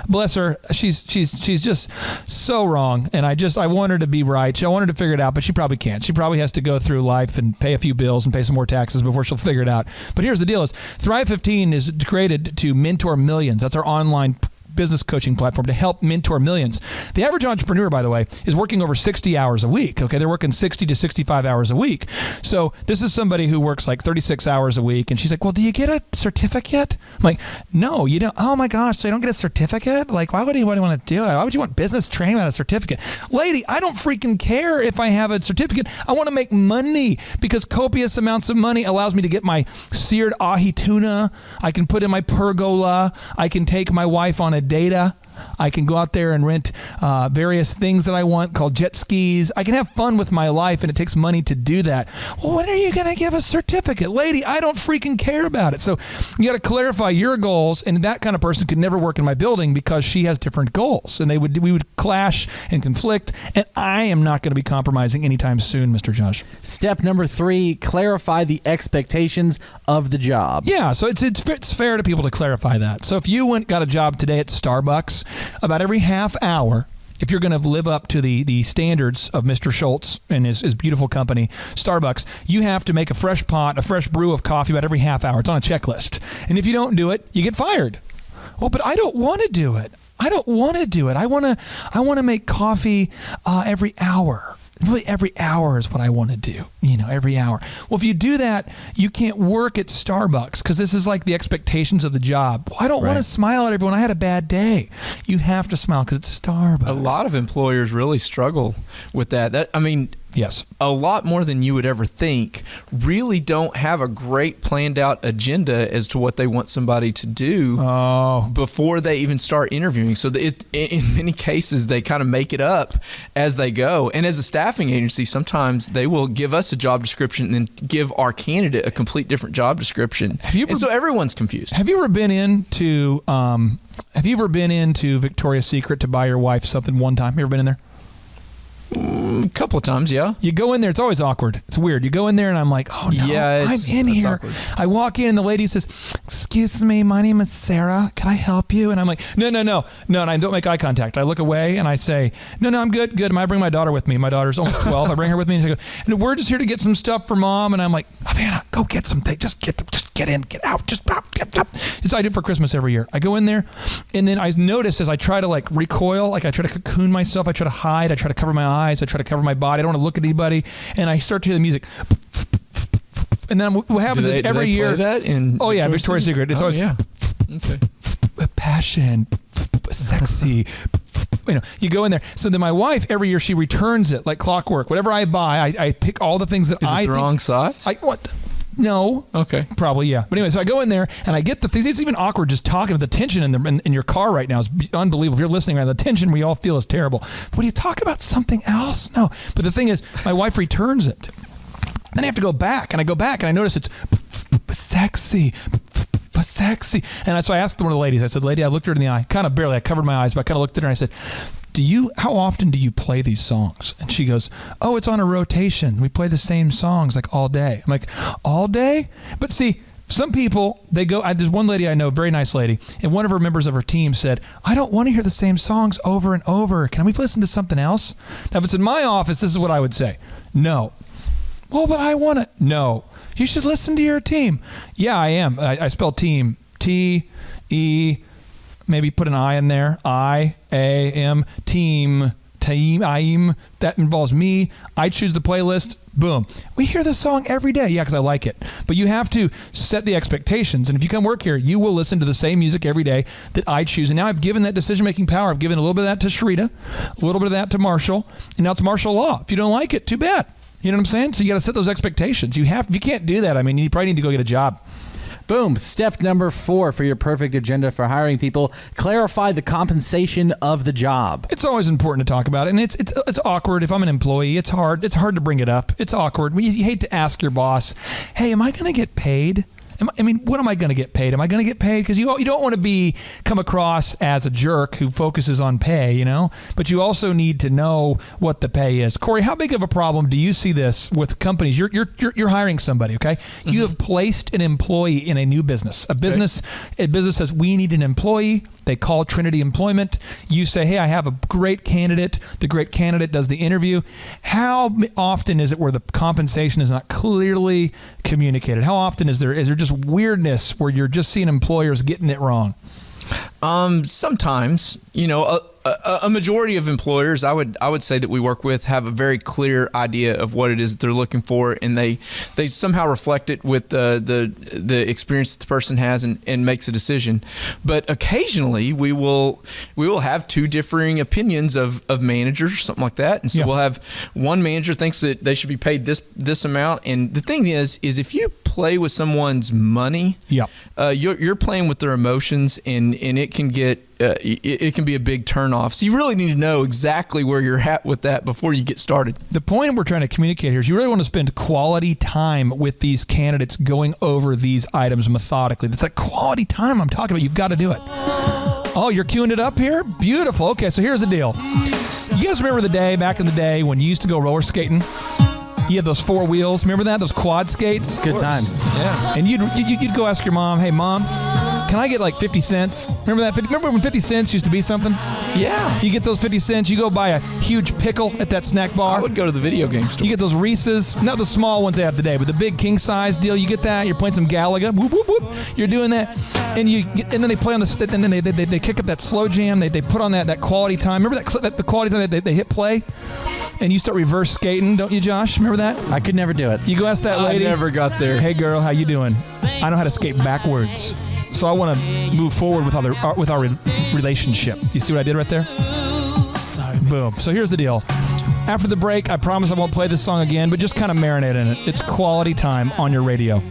bless her, she's just so wrong, and I want her to be right. I want her to figure it out, but she probably can't. She probably has to go through life and pay a few bills and pay some more taxes before she'll figure it out. But here's the deal: is Thrive 15 is created to mentor millions. That's our online business coaching platform to help mentor millions. The average entrepreneur, by the way, is working over 60 hours a week. Okay, they're working 60 to 65 hours a week. So this is somebody who works like 36 hours a week, and she's like, well, do you get a certificate? I'm like, no, you don't. Oh my gosh, so you don't get a certificate? Like, why would anybody want to do it? Why would you want business training without a certificate? Lady, I don't freaking care if I have a certificate. I want to make money, because copious amounts of money allows me to get my seared ahi tuna. I can put in my pergola. I can take my wife on a data. I can go out there and rent various things that I want called jet skis. I can have fun with my life, and it takes money to do that. Well, when are you going to give a certificate? Lady, I don't freaking care about it. So you got to clarify your goals, and that kind of person could never work in my building because she has different goals, and we would clash and conflict, and I am not going to be compromising anytime soon, Mr. Josh. Step number 3, clarify the expectations of the job. Yeah, so it's fair to people to clarify that. So if you got a job today at Starbucks, about every half hour, if you're going to live up to the standards of Mr. Schultz and his beautiful company, Starbucks, you have to make a fresh brew of coffee about every half hour. It's on a checklist. And if you don't do it, you get fired. Well, but I don't want to do it. I want to make coffee every hour. Really, every hour is what I want to do, every hour. Well, if you do that, you can't work at Starbucks because this is like the expectations of the job. Well, I don't want to smile at everyone. I had a bad day. You have to smile because it's Starbucks. A lot of employers really struggle with that. Yes. A lot more than you would ever think really don't have a great planned out agenda as to what they want somebody to do before they even start interviewing. So in many cases, they kind of make it up as they go. And as a staffing agency, sometimes they will give us a job description and then give our candidate a complete different job description. So everyone's confused. Have you ever been into Victoria's Secret to buy your wife something one time? You ever been in there? A couple of times, yeah. You go in there, it's always awkward. It's weird. You go in there and I'm like, oh no, I'm in here. Awkward. I walk in and the lady says, excuse me, my name is Sarah. Can I help you? And I'm like, no. And I don't make eye contact. I look away and I say, no, I'm good. I bring my daughter with me. My daughter's almost 12. I bring her with me and I go, and we're just here to get some stuff for mom. And I'm like, Havana, go get something. Just get in, get out. Just pop. So I do it for Christmas every year. I go in there and then I notice as I try to like recoil, like I try to cocoon myself, I try to hide, I try to cover my eyes, I try to cover my body, I don't want to look at anybody, and I start to hear the music. And then what happens is every year. Play that in Victoria's Secret. It's always okay. Passion, sexy. You go in there. So then my wife, every year she returns it like clockwork. Whatever I buy, I pick all the things that Is it the wrong size? No. Okay. Probably, yeah. But anyway, so I go in there and I get the things. It's even awkward just talking. The tension in your car right now is unbelievable. If you're listening right now, the tension we all feel is terrible. But do you talk about something else? No. But the thing is, my wife returns it. Then I have to go back, and I notice it's sexy. And so I asked one of the ladies, I said, lady, I looked her in the eye, kind of barely, I covered my eyes, but I kind of looked at her and I said, how often do you play these songs? And she goes, oh, it's on a rotation. We play the same songs like all day. I'm like, all day? But see, some people, they go, there's one lady I know, very nice lady, and one of her members of her team said, I don't want to hear the same songs over and over. Can we listen to something else? Now, if it's in my office, this is what I would say. No. Well, but I want to. No. You should listen to your team. Yeah, I am. I spell team. T-E, maybe put an I in there. I-A-M, team. Taim. That involves me. I choose the playlist. Boom. We hear this song every day. Yeah, because I like it. But you have to set the expectations. And if you come work here, you will listen to the same music every day that I choose. And now I've given that decision-making power. I've given a little bit of that to Sharita, a little bit of that to Marshall, and now it's martial law. If you don't like it, too bad. You know what I'm saying? So you got to set those expectations. If you can't do that, you probably need to go get a job. Boom. Step number 4 for your perfect agenda for hiring people. Clarify the compensation of the job. It's always important to talk about it, and it's awkward. If I'm an employee, it's hard to bring it up. It's awkward. You hate to ask your boss, hey, am I going to get paid? What am I going to get paid? Am I going to get paid? Because you don't want to come across as a jerk who focuses on pay, But you also need to know what the pay is. Corey, how big of a problem do you see this with companies? You're hiring somebody, okay? Mm-hmm. You have placed an employee in a new business. A business says, we need an employee. They call Trinity Employment. You say, hey, I have a great candidate. The great candidate does the interview. How often is it where the compensation is not clearly communicated? How often is there just weirdness where you're just seeing employers getting it wrong? Sometimes, a majority of employers I would say that we work with have a very clear idea of what it is that they're looking for, and they somehow reflect it with the experience that the person has and makes a decision. But occasionally we will have two differing opinions of managers or something like that, and so we'll have one manager thinks that they should be paid this amount, and the thing is if you play with someone's money, you're playing with their emotions, and it can get it can be a big turnoff. So you really need to know exactly where you're at with that before you get started. The point we're trying to communicate here is you really want to spend quality time with these candidates going over these items methodically. That's that quality time I'm talking about. You've got to do it. Oh, you're queuing it up here? Beautiful. Okay, so here's the deal. You guys remember back in the day when you used to go roller skating? You had those 4 wheels. Remember that? Those quad skates? Good times. Yeah. And you'd go ask your mom, hey, Mom, can I get like 50 cents? Remember that? Remember when 50 cents used to be something? Yeah. You get those 50 cents, you go buy a huge pickle at that snack bar. I would go to the video game store. You get those Reese's, not the small ones they have today, but the big king size deal. You get that. You're playing some Galaga. Whoop, whoop, whoop. You're doing that, and then they play on the, and then they kick up that slow jam. They put on that quality time. Remember that the quality time they hit play, and you start reverse skating, don't you, Josh? Remember that? I could never do it. You go ask that lady. I never got there. Hey girl, how you doing? I know how to skate backwards, so I want to move forward with our relationship. You see what I did right there? Boom. So here's the deal. After the break, I promise I won't play this song again, but just kind of marinate in it. It's quality time on your radio.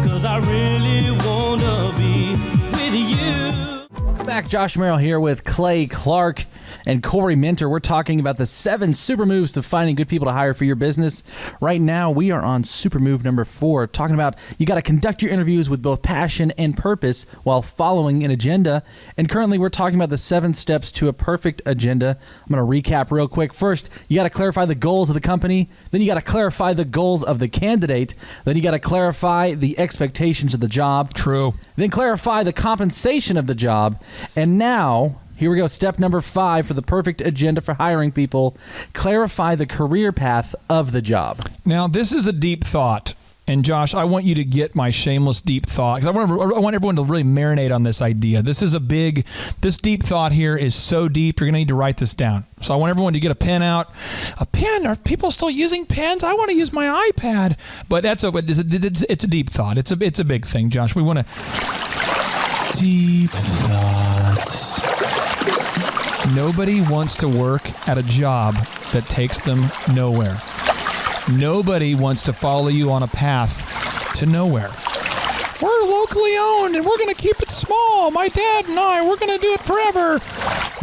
'Cause I really wanna be with you. Welcome back. Josh Merrill here with Clay Clark and Corey Minter. We're talking about the 7 super moves to finding good people to hire for your business. Right now, we are on super move number 4, talking about you got to conduct your interviews with both passion and purpose while following an agenda. And currently, we're talking about the 7 steps to a perfect agenda. I'm going to recap real quick. First, you got to clarify the goals of the company. Then you got to clarify the goals of the candidate. Then you got to clarify the expectations of the job. True. Then clarify the compensation of the job. And now, here we go. Step number 5 for the perfect agenda for hiring people. Clarify the career path of the job. Now, this is a deep thought. And Josh, I want you to get my shameless deep thought, because I want everyone to really marinate on this idea. This deep thought here is so deep, you're going to need to write this down. So I want everyone to get a pen out. A pen? Are people still using pens? I want to use my iPad. But it's a deep thought. It's a big thing, Josh. We want to... Deep thoughts. Nobody wants to work at a job that takes them nowhere. Nobody wants to follow you on a path to nowhere. We're locally owned and we're going to keep it small. My dad and I, we're going to do it forever.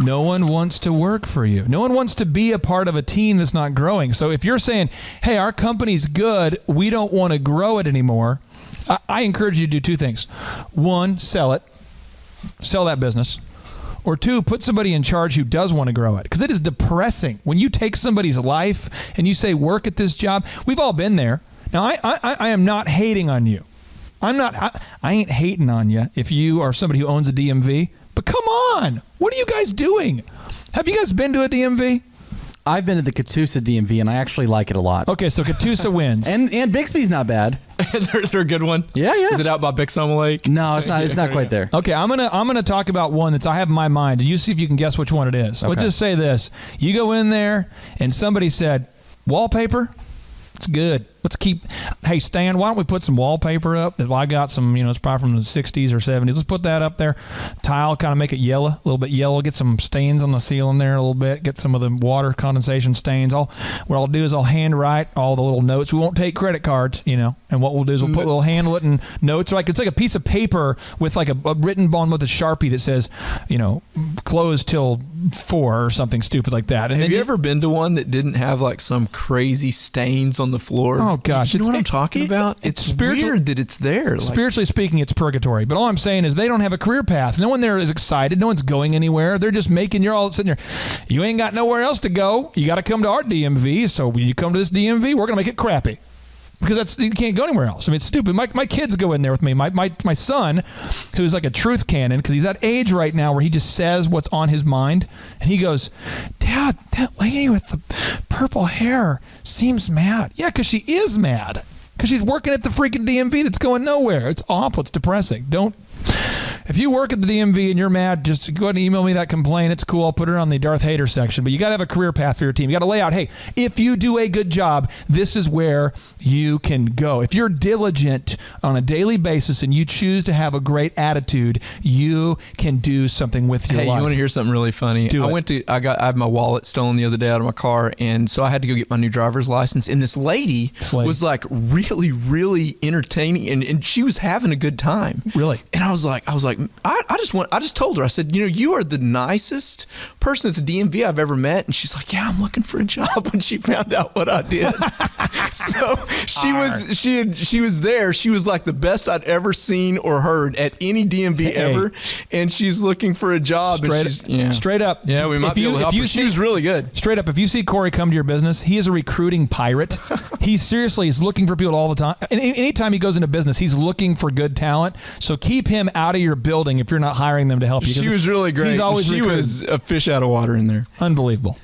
No one wants to work for you. No one wants to be a part of a team that's not growing. So if you're saying, hey, our company's good, we don't want to grow it anymore, I encourage you to do 2 things. 1, sell it. Sell that business. Or 2, put somebody in charge who does want to grow it. Because it is depressing. When you take somebody's life and you say, work at this job, we've all been there. Now, I am not hating on you. I ain't hating on you if you are somebody who owns a DMV. But come on. What are you guys doing? Have you guys been to a DMV? I've been to the Catoosa DMV, and I actually like it a lot. Okay, so Catoosa wins. And Bixby's not bad. They're a good one. Yeah. Is it out by Bixom Lake? No, it's not. It's not quite there. Okay, I'm gonna talk about one that's I have in my mind, and you see if you can guess which one it is. Okay. Let's just say this: you go in there, and somebody said, "Wallpaper, it's good. Let's keep. Hey, Stan, why don't we put some wallpaper up? That I got some. It's probably from the '60s or '70s. Let's put that up there. Tile, kind of make it yellow, a little bit yellow. Get some stains on the ceiling there a little bit. Get some of the water condensation stains. What I'll do is I'll handwrite all the little notes. We won't take credit cards, and what we'll do is we'll put little handwritten notes. It's like a piece of paper with like a written on with a Sharpie that says, closed till 4 or something stupid like that. And have you ever been to one that didn't have like some crazy stains on the floor? Oh gosh, you know what I'm talking about? It's weird that it's there. Spiritually speaking, it's purgatory. But all I'm saying is they don't have a career path. No one there is excited. No one's going anywhere. They're just you're all sitting there. You ain't got nowhere else to go. You got to come to our DMV. So when you come to this DMV, we're gonna make it crappy. Because you can't go anywhere else. I mean, it's stupid. My kids go in there with me. My son, who's like a truth cannon, because he's that age right now where he just says what's on his mind, and he goes, "Dad, that lady with the purple hair seems mad." Yeah, because she is mad. Because she's working at the freaking DMV that's going nowhere. It's awful. It's depressing. If you work at the DMV and you're mad, just go ahead and email me that complaint. It's cool. I'll put it on the Darth Hater section. But you got to have a career path for your team. You got to lay out, hey, if you do a good job, this is where you can go. If you're diligent on a daily basis and you choose to have a great attitude, you can do something with your life. Hey, you want to hear something really funny? I had my wallet stolen the other day out of my car, and so I had to go get my new driver's license. And this lady was like really, really entertaining, and she was having a good time. Really? And I was like, I just told her, I said, you are the nicest person at the DMV I've ever met. And she's like, yeah, I'm looking for a job when she found out what I did. So she was there. She was like the best I'd ever seen or heard at any DMV ever, and she's looking for a job. Straight up. Yeah, we might be able to help her. She was really good. Straight up, if you see Corey come to your business, he is a recruiting pirate. He seriously is looking for people all the time. And anytime he goes into business, he's looking for good talent. So keep him out of your building if you're not hiring them to help you. She was really great. She was a fish out of water in there. Unbelievable.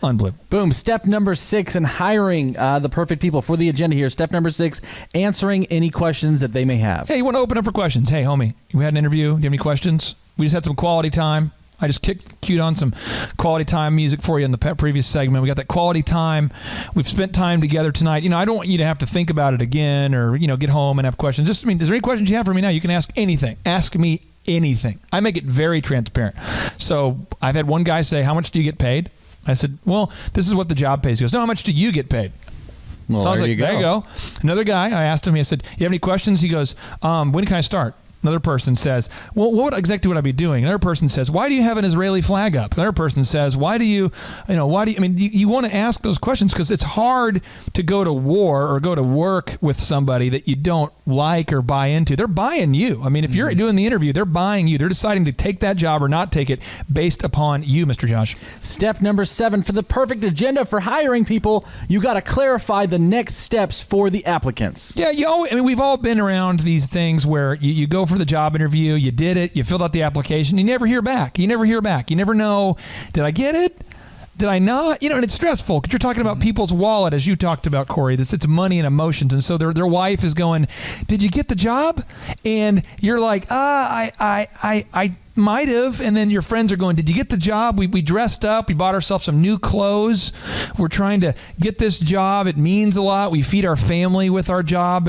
Boom. Step number 6 in hiring the perfect people for the agenda here. Step number 6, answering any questions that they may have. Hey, you want to open up for questions? Hey, homie, we had an interview. Do you have any questions? We just had some quality time. I just cued on some quality time music for you in the previous segment. We got that quality time. We've spent time together tonight. I don't want you to have to think about it again or, get home and have questions. Is there any questions you have for me now? You can ask anything. Ask me anything. I make it very transparent. So I've had one guy say, how much do you get paid? I said, well, this is what the job pays. He goes, no, how much do you get paid? Well, so I was there like, you there you go. Another guy, I asked him, I said, you have any questions? He goes, when can I start? Another person says, well, what exactly would I be doing? Another person says, why do you have an Israeli flag up? Another person says, you want to ask those questions because it's hard to go to war or go to work with somebody that you don't like or buy into. They're buying you. If you're doing the interview, they're buying you. They're deciding to take that job or not take it based upon you, Mr. Josh. Step number 7, for the perfect agenda for hiring people, you got to clarify the next steps for the applicants. Yeah, we've all been around these things where you go for the job interview, you did it, you filled out the application, you never hear back. You never know, did I get it? Did I not? And it's stressful because you're talking about people's wallet, as you talked about, Corey. It's money and emotions. And so their wife is going, did you get the job? And you're like, I might have. And then your friends are going, did you get the job? We dressed up. We bought ourselves some new clothes. We're trying to get this job. It means a lot. We feed our family with our job.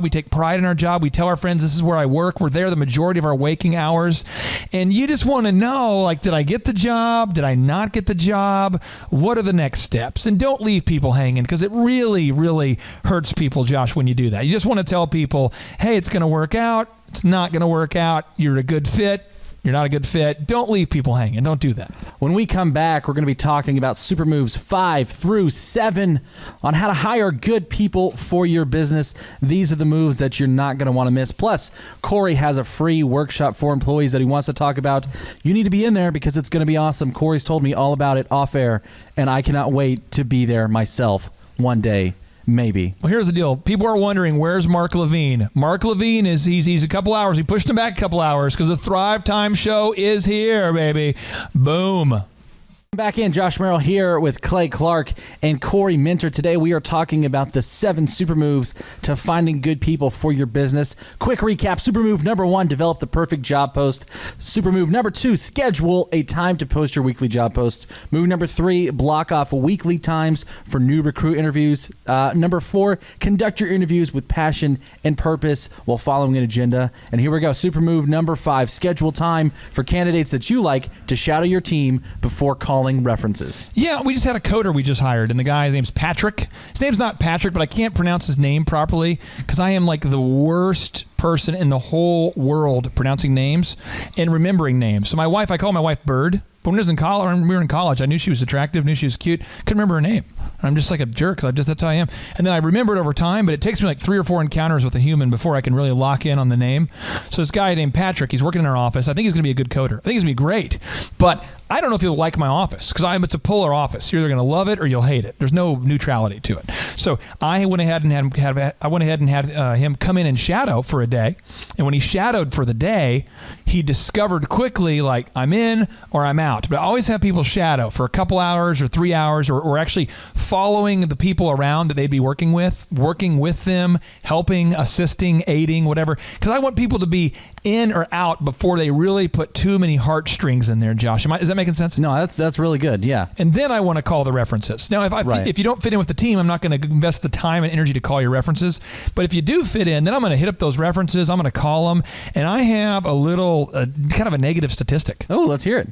We take pride in our job. We tell our friends, this is where I work. We're there the majority of our waking hours. And you just want to know, did I get the job? Did I not get the job? What are the next steps? And don't leave people hanging because it really, really hurts people, Josh, when you do that. You just want to tell people, hey, it's going to work out. It's not going to work out. You're a good fit. You're not a good fit. Don't leave people hanging. Don't do that. When we come back, we're going to be talking about super moves 5 through 7 on how to hire good people for your business. These are the moves that you're not going to want to miss. Plus, Corey has a free workshop for employees that he wants to talk about. You need to be in there because it's going to be awesome. Corey's told me all about it off air, and I cannot wait to be there myself one day. Maybe. Well, here's the deal. People are wondering, where's Mark Levine? Mark Levine he's a couple hours. We pushed him back a couple hours because the Thrivetime show is here, baby. Boom. Back in, Josh Merrill here with Clay Clark and Corey Minter. Today we are talking about the 7 super moves to finding good people for your business. Quick recap. Super move number 1, develop the perfect job post. Super move number 2, schedule a time to post your weekly job post. Move number 3, block off weekly times for new recruit interviews. Number 4, conduct your interviews with passion and purpose while following an agenda. And here we go. Super move number 5, schedule time for candidates that you like to shadow your team before calling references. Yeah, we just had a coder we just hired, and the guy's name's Patrick. His name's not Patrick, but I can't pronounce his name properly because I am like the worst person in the whole world pronouncing names and remembering names. So I call my wife Bird. But when we were in college, I knew she was attractive, knew she was cute, couldn't remember her name. I'm just like a jerk because that's how I am. And then I remember it over time, but it takes me like 3 or 4 encounters with a human before I can really lock in on the name. So this guy named Patrick, he's working in our office. I think he's going to be a good coder. I think he's going to be great. But I don't know if he'll like my office because it's a polar office. You're either going to love it or you'll hate it. There's no neutrality to it. So I went ahead and had him come in and shadow for a day. And when he shadowed for the day, he discovered quickly, I'm in or I'm out. But I always have people shadow for a couple hours or 3 hours or actually following the people around that they'd be working with them, helping, assisting, aiding, whatever. Because I want people to be in or out before they really put too many heartstrings in there, Josh. Is that making sense? No, that's really good, yeah. And then I want to call the references. Now, if you don't fit in with the team, I'm not going to invest the time and energy to call your references. But if you do fit in, then I'm going to hit up those references. I'm going to call them. And I have a little kind of a negative statistic. Oh, let's hear it.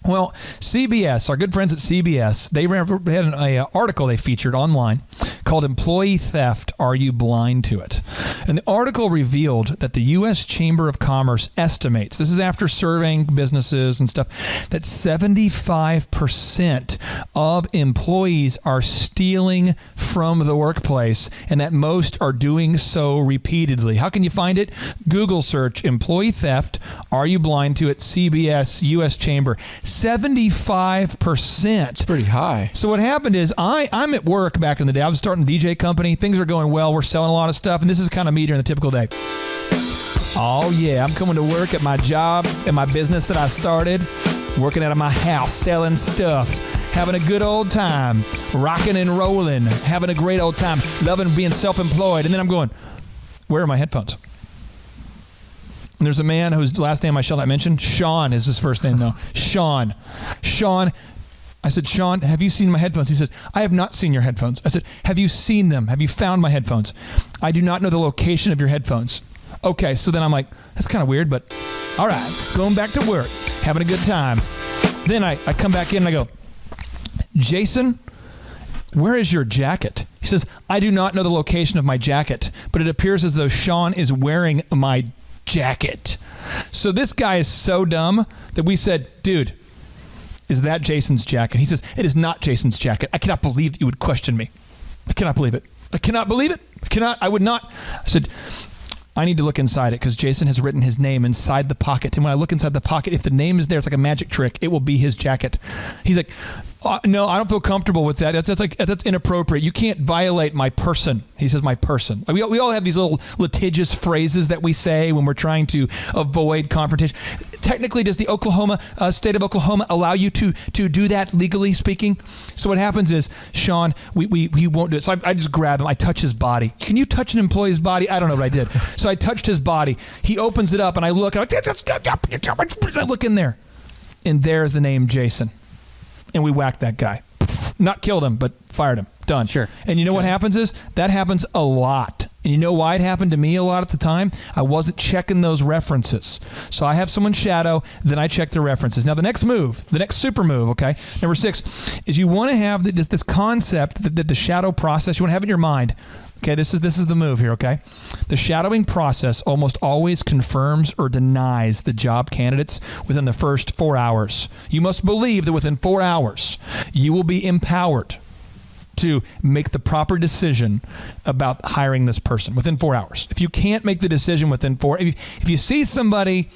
Well, CBS, our good friends at CBS, they had an article they featured online called Employee Theft, Are You Blind to It? And the article revealed that the U.S. Chamber of Commerce estimates, this is after surveying businesses and stuff, that 75% of employees are stealing from the workplace, and that most are doing so repeatedly. How can you find it? Google search employee theft. Are you blind to it? CBS, U.S. Chamber. 75%. It's pretty high. So what happened is I'm at work back in the day. I was starting a DJ company. Things are going well. We're selling a lot of stuff, and this is kind of me during the typical day. Oh, yeah, I'm coming to work at my job, at my business that I started, working out of my house, selling stuff, having a good old time, rocking and rolling, having a great old time, loving being self-employed. And then I'm going, where are my headphones? And there's a man whose last name I shall not mention. Sean is his first name, though. Sean. I said, Sean, have you seen my headphones? He says, I have not seen your headphones. I said, have you seen them? Have you found my headphones? I do not know the location of your headphones. Okay, so then I'm like, that's kind of weird, but all right, going back to work, having a good time. Then I come back in and I go, Jason, where is your jacket? He says, I do not know the location of my jacket, but it appears as though Sean is wearing my jacket. So this guy is so dumb that we said, dude, is that Jason's jacket? He says, it is not Jason's jacket. I cannot believe that you would question me. I cannot believe it. I cannot believe it. I would not. I said, I need to look inside it because Jason has written his name inside the pocket. And when I look inside the pocket, if the name is there, it's like a magic trick. It will be his jacket. He's like, no, I don't feel comfortable with that. That's inappropriate. You can't violate my person. He says, my person. We all have these little litigious phrases that we say when we're trying to avoid confrontation. Technically, does the state of Oklahoma allow you to do that legally speaking? So what happens is, Sean, we won't do it. So I just grab him. I touch his body. Can you touch an employee's body? I don't know what I did. So I touched his body. He opens it up and I look. I look in there. And there's the name Jason. And we whacked that guy. Not killed him, but fired him. Done. Sure. And you know what happens is, that happens a lot. And you know why it happened to me a lot at the time? I wasn't checking those references. So I have someone shadow, then I check the references. Now the next super move, okay, number 6, is you want to have this concept that the shadow process, you want to have it in your mind. Okay, this is the move here, okay? The shadowing process almost always confirms or denies the job candidates within the first 4 hours. You must believe that within 4 hours, you will be empowered to make the proper decision about hiring this person within 4 hours. If you can't make the decision within 4, if you see somebody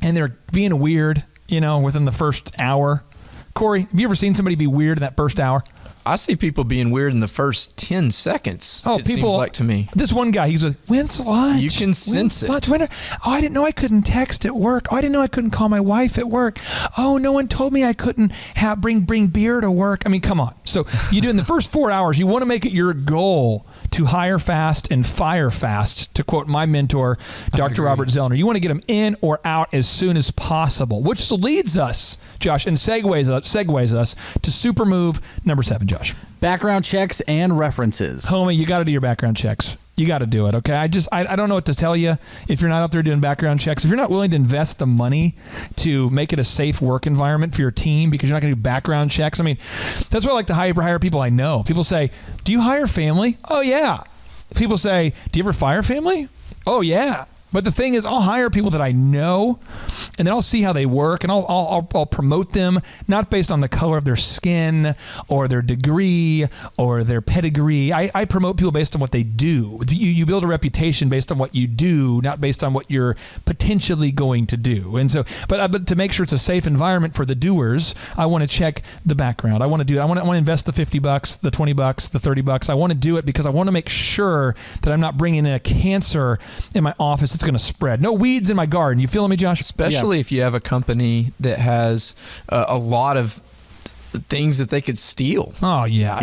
and they're being weird, within the first hour. Corey, have you ever seen somebody be weird in that first hour? I see people being weird in the first 10 seconds. Oh, it seems like to me. This one guy, he's like, when's lunch? You can sense it. Lunch? Oh, I didn't know I couldn't text at work. Oh, I didn't know I couldn't call my wife at work. Oh, no one told me I couldn't bring beer to work. I mean, come on. So you do in the first 4 hours, you want to make it your goal to hire fast and fire fast, to quote my mentor, Dr. Robert Zellner. You want to get them in or out as soon as possible, which leads us, Josh, and segues us to super move number 7, Josh. Background checks and references. Homie, you got to do your background checks. You got to do it, okay? I don't know what to tell you if you're not out there doing background checks. If you're not willing to invest the money to make it a safe work environment for your team because you're not going to do background checks. I mean, that's why I like to hire people I know. People say, do you hire family? Oh, yeah. People say, do you ever fire family? Oh, yeah. But the thing is, I'll hire people that I know, and then I'll see how they work, and I'll promote them, not based on the color of their skin or their degree or their pedigree. I promote people based on what they do. You build a reputation based on what you do, not based on what you're potentially going to do. And so, but to make sure it's a safe environment for the doers, I want to check the background. I want to do it. I want to invest the $50, the $20, the $30. I want to do it because I want to make sure that I'm not bringing in a cancer in my office. It's going to spread. No weeds in my garden. You feeling me, Josh? Especially if you have a company that has a lot of things that they could steal. Oh yeah,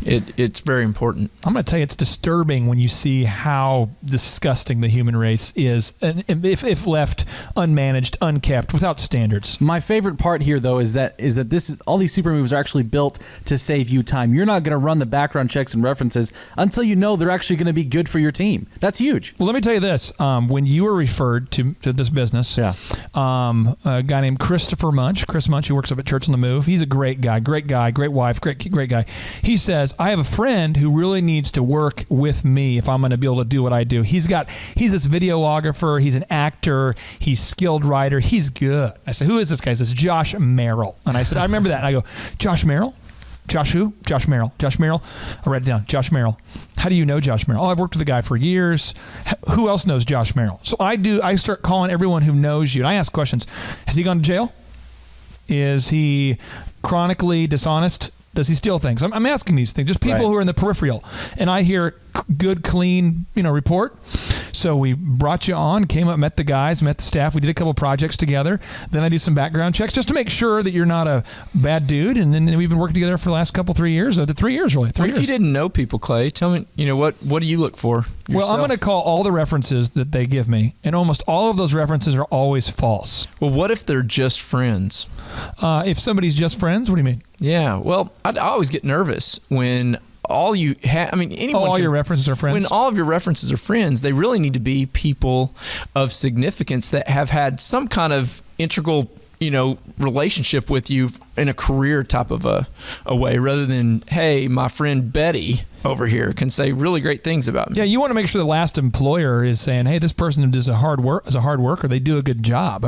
it's very important. I'm going to tell you, it's disturbing when you see how disgusting the human race is, and if left unmanaged, unkept, without standards. My favorite part here, though, is that all these super moves are actually built to save you time. You're not going to run the background checks and references until you know they're actually going to be good for your team. That's huge. Well, let me tell you this: when you were referred to this business, a guy named Chris Munch, who works up at Church on the Move. He's a great guy, great wife, great guy. He says, I have a friend who really needs to work with me if I'm going to be able to do what I do. He's this videographer. He's an actor. He's skilled writer. He's good. I said, who is this guy? He says, Josh Merrill. And I said, I remember that. And I go, Josh Merrill? Josh who? Josh Merrill. Josh Merrill? I write it down. Josh Merrill. How do you know Josh Merrill? Oh, I've worked with the guy for years. Who else knows Josh Merrill? So I start calling everyone who knows you. And I ask questions. Has he gone to jail? Is he chronically dishonest? Does he steal things? I'm asking these things. Just people who are in the peripheral. And I hear good, clean, report. So we brought you on, came up, met the guys, met the staff. We did a couple projects together. Then I do some background checks just to make sure that you're not a bad dude. And then we've been working together for the last 3 years. 3 years, really. 3 years. If you didn't know people, Clay, tell me, what do you look for yourself? Well, I'm going to call all the references that they give me. And almost all of those references are always false. Well, what if they're just friends? If somebody's just friends, what do you mean? Yeah, well, I always get nervous when all you have, anyone. All your references are friends? When all of your references are friends, they really need to be people of significance that have had some kind of integral, relationship with you in a career type of a way, rather than, hey, my friend Betty over here can say really great things about me. Yeah, you want to make sure the last employer is saying, hey, this person is a hard worker. They do a good job.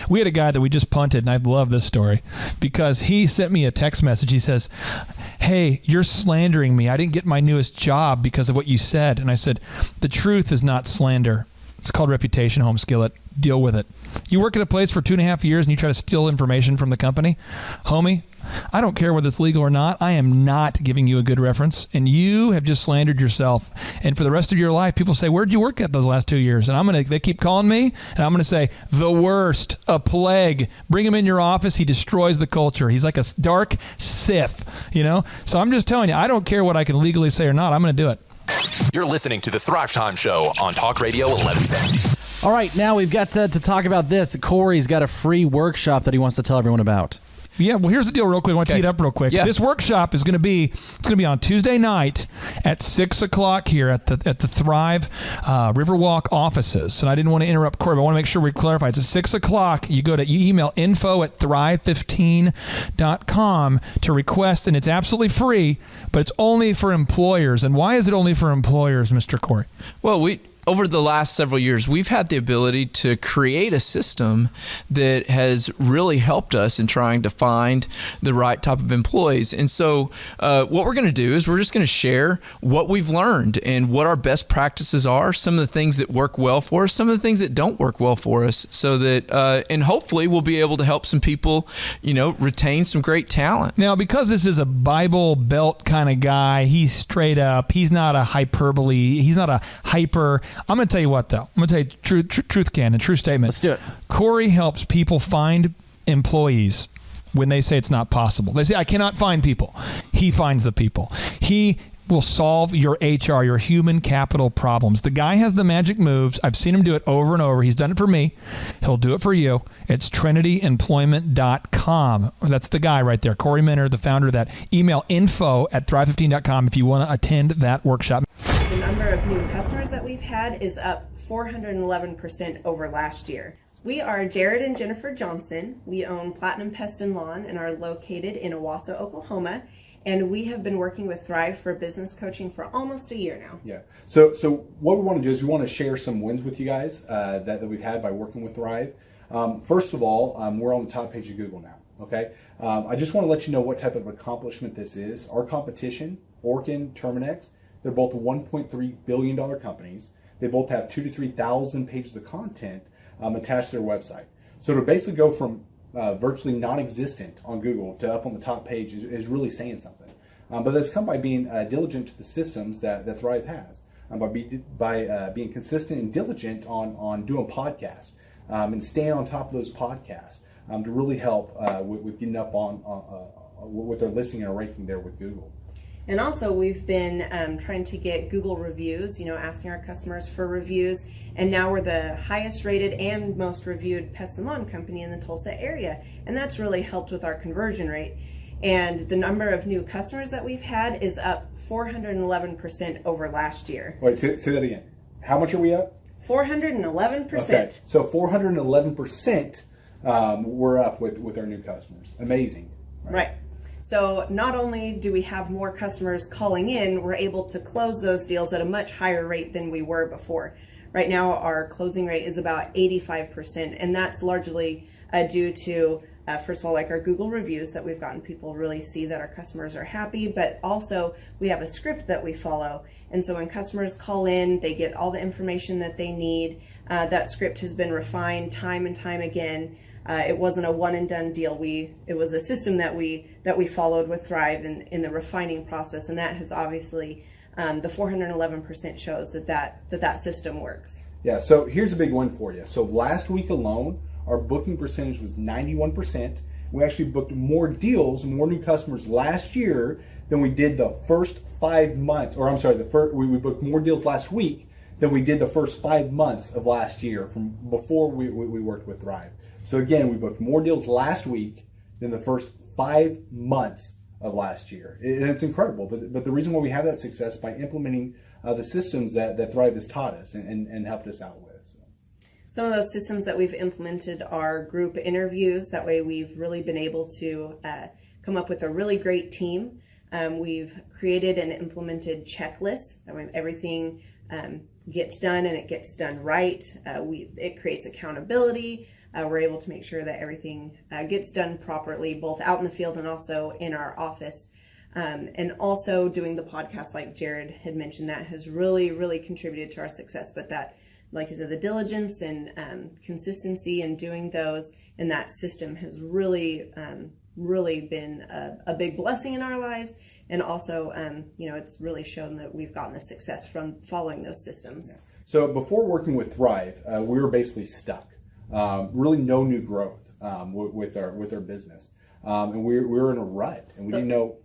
We had a guy that we just punted, and I love this story because he sent me a text message. He says, hey, you're slandering me. I didn't get my newest job because of what you said. And I said, the truth is not slander. It's called reputation, home skillet. Deal with it. You work at a place for 2.5 years and you try to steal information from the company? Homie, I don't care whether it's legal or not. I am not giving you a good reference, and you have just slandered yourself. And for the rest of your life, people say, where'd you work at those last 2 years? And they keep calling me, and I'm going to say, the worst, a plague. Bring him in your office. He destroys the culture. He's like a dark Sith, So I'm just telling you, I don't care what I can legally say or not. I'm going to do it. You're listening to the Thrivetime Show on Talk Radio 1170. All right, now we've got to talk about this. Corey's got a free workshop that he wants to tell everyone about. Yeah, well, here's the deal real quick. I want to tee it up real quick. Yeah. This workshop is going to be on Tuesday night at 6 o'clock here at the Thrive Riverwalk offices. And I didn't want to interrupt Corey, but I want to make sure we clarify. It's at 6 o'clock. You email info@thrive15.com to request, and it's absolutely free, but it's only for employers. And why is it only for employers, Mr. Corey? Well, over the last several years, we've had the ability to create a system that has really helped us in trying to find the right type of employees. And so what we're going to do is we're just going to share what we've learned and what our best practices are, some of the things that work well for us, some of the things that don't work well for us, so that, and hopefully we'll be able to help some people, retain some great talent. Now, because this is a Bible Belt kind of guy, he's straight up. He's not a hyperbole. He's not a hyper. I'm going to tell you what, though. I'm going to tell you truth canon, true statement. Let's do it. Corey helps people find employees when they say it's not possible. They say, I cannot find people. He finds the people. He will solve your HR, your human capital problems. The guy has the magic moves. I've seen him do it over and over. He's done it for me. He'll do it for you. It's trinityemployment.com. That's the guy right there, Corey Minner, the founder of that. Email info@thrive15.com if you want to attend that workshop. The number of new customers that we've had is up 411% over last year. We are Jared and Jennifer Johnson. We own Platinum Pest and Lawn and are located in Owasso, Oklahoma. And we have been working with Thrive for business coaching for almost a year now. Yeah. So what we want to do is we want to share some wins with you guys that we've had by working with Thrive. First of all, we're on the top page of Google now. Okay. I just want to let you know what type of accomplishment this is. Our competition, Orkin, Terminex, they're both $1.3 billion companies. They both have 2,000 to 3,000 pages of content attached to their website. So to basically go from virtually non-existent on Google to up on the top page is really saying something. But that's come by being diligent to the systems that Thrive has, by being consistent and diligent on doing podcasts and staying on top of those podcasts to really help with getting up on with their listing and ranking there with Google. And also we've been trying to get Google reviews, asking our customers for reviews. And now we're the highest rated and most reviewed pest and lawn company in the Tulsa area. And that's really helped with our conversion rate. And the number of new customers that we've had is up 411% over last year. Wait, say that again. How much are we up? 411%. Okay, so 411% we're up with our new customers. Amazing. Right. So not only do we have more customers calling in, we're able to close those deals at a much higher rate than we were before. Right now, our closing rate is about 85%, and that's largely due to, first of all, like our Google reviews that we've gotten people really see that our customers are happy, but also we have a script that we follow. And so when customers call in, they get all the information that they need. That script has been refined time and time again. It wasn't a one and done deal. It was a system that we followed with Thrive in the refining process, and that has obviously the 411% shows that system works. Yeah. So here's a big one for you. So last week alone, our booking percentage was 91%. We actually booked more deals, more new customers last year than we did the first 5 months. Or I'm sorry, we booked more deals last week than we did the first 5 months of last year from before we worked with Thrive. So again, we booked more deals last week than the first 5 months of last year. And it's incredible. But the reason why we have that success is by implementing the systems that Thrive has taught us and helped us out with. Some of those systems that we've implemented are group interviews. That way we've really been able to come up with a really great team. We've created and implemented checklists. That way everything gets done and it gets done right. It creates accountability. We're able to make sure that everything gets done properly, both out in the field and also in our office. And also doing the podcast, like Jared had mentioned, that has really, really contributed to our success. But that, like I said, the diligence and consistency in doing those and that system has really, really been a big blessing in our lives. And also, it's really shown that we've gotten the success from following those systems. Yeah. So before working with Thrive, we were basically stuck. Really no new growth with our business. And we were in a rut and we didn't know.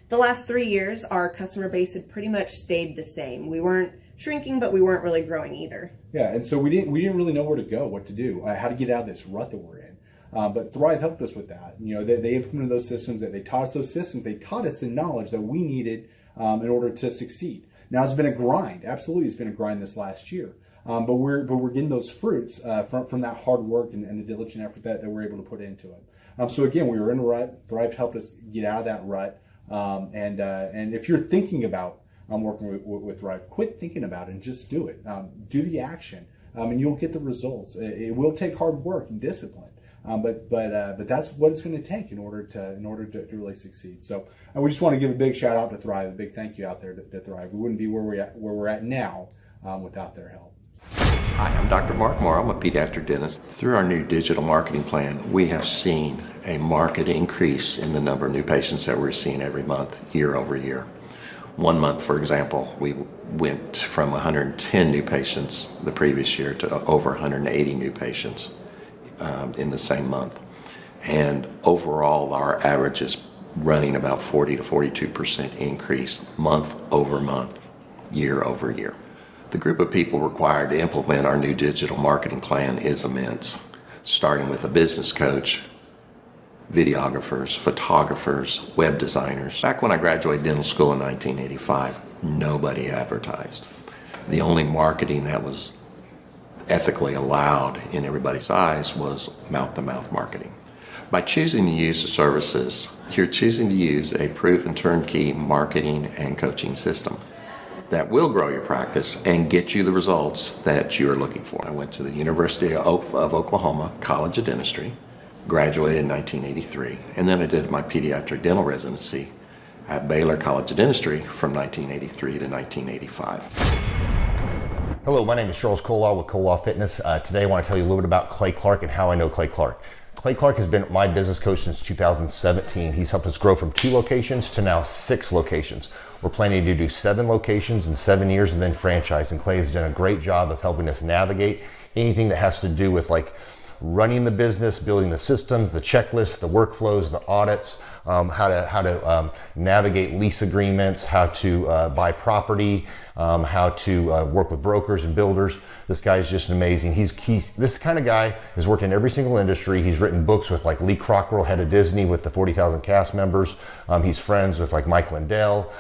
The last 3 years, our customer base had pretty much stayed the same. We weren't shrinking, but we weren't really growing either. Yeah, and so we didn't really know where to go, what to do, how to get out of this rut that we're in. But Thrive helped us with that. They implemented those systems. They taught us those systems. They taught us the knowledge that we needed in order to succeed. Now it's been a grind. Absolutely, it's been a grind this last year. But we're getting those fruits from that hard work and the diligent effort that we're able to put into it. So again, we were in a rut. Thrive helped us get out of that rut. And if you're thinking about working with Thrive, quit thinking about it and just do it. Do the action, and you'll get the results. It will take hard work and discipline, but that's what it's going to take in order to really succeed. So we just want to give a big shout out to Thrive, a big thank you out there to Thrive. We wouldn't be where we're at now without their help. Hi, I'm Dr. Mark Moore. I'm a pediatric dentist. Through our new digital marketing plan, we have seen a marked increase in the number of new patients that we're seeing every month, year over year. 1 month, for example, we went from 110 new patients the previous year to over 180 new patients in the same month. And overall, our average is running about 40 to 42% increase month over month, year over year. The group of people required to implement our new digital marketing plan is immense, starting with a business coach, videographers, photographers, web designers. Back when I graduated dental school in 1985, nobody advertised. The only marketing that was ethically allowed in everybody's eyes was mouth-to-mouth marketing. By choosing to use the services, you're choosing to use a proven turnkey marketing and coaching system that will grow your practice and get you the results that you're looking for. I went to the University of Oklahoma College of Dentistry, graduated in 1983, and then I did my pediatric dental residency at Baylor College of Dentistry from 1983 to 1985. Hello, my name is Charles Kolaw with Kolaw Fitness. Today I want to tell you a little bit about Clay Clark and how I know Clay Clark. Clay Clark has been my business coach since 2017. He's helped us grow from 2 locations to now 6 locations. We're planning to do 7 locations in 7 years and then franchise. And Clay has done a great job of helping us navigate anything that has to do with like running the business, building the systems, the checklists, the workflows, the audits, how to navigate lease agreements, how to buy property, how to work with brokers and builders. This guy is just amazing. He's this kind of guy has worked in every single industry. He's written books with like Lee Cockrell, head of Disney, with the 40,000 cast members. He's friends with like Mike Lindell.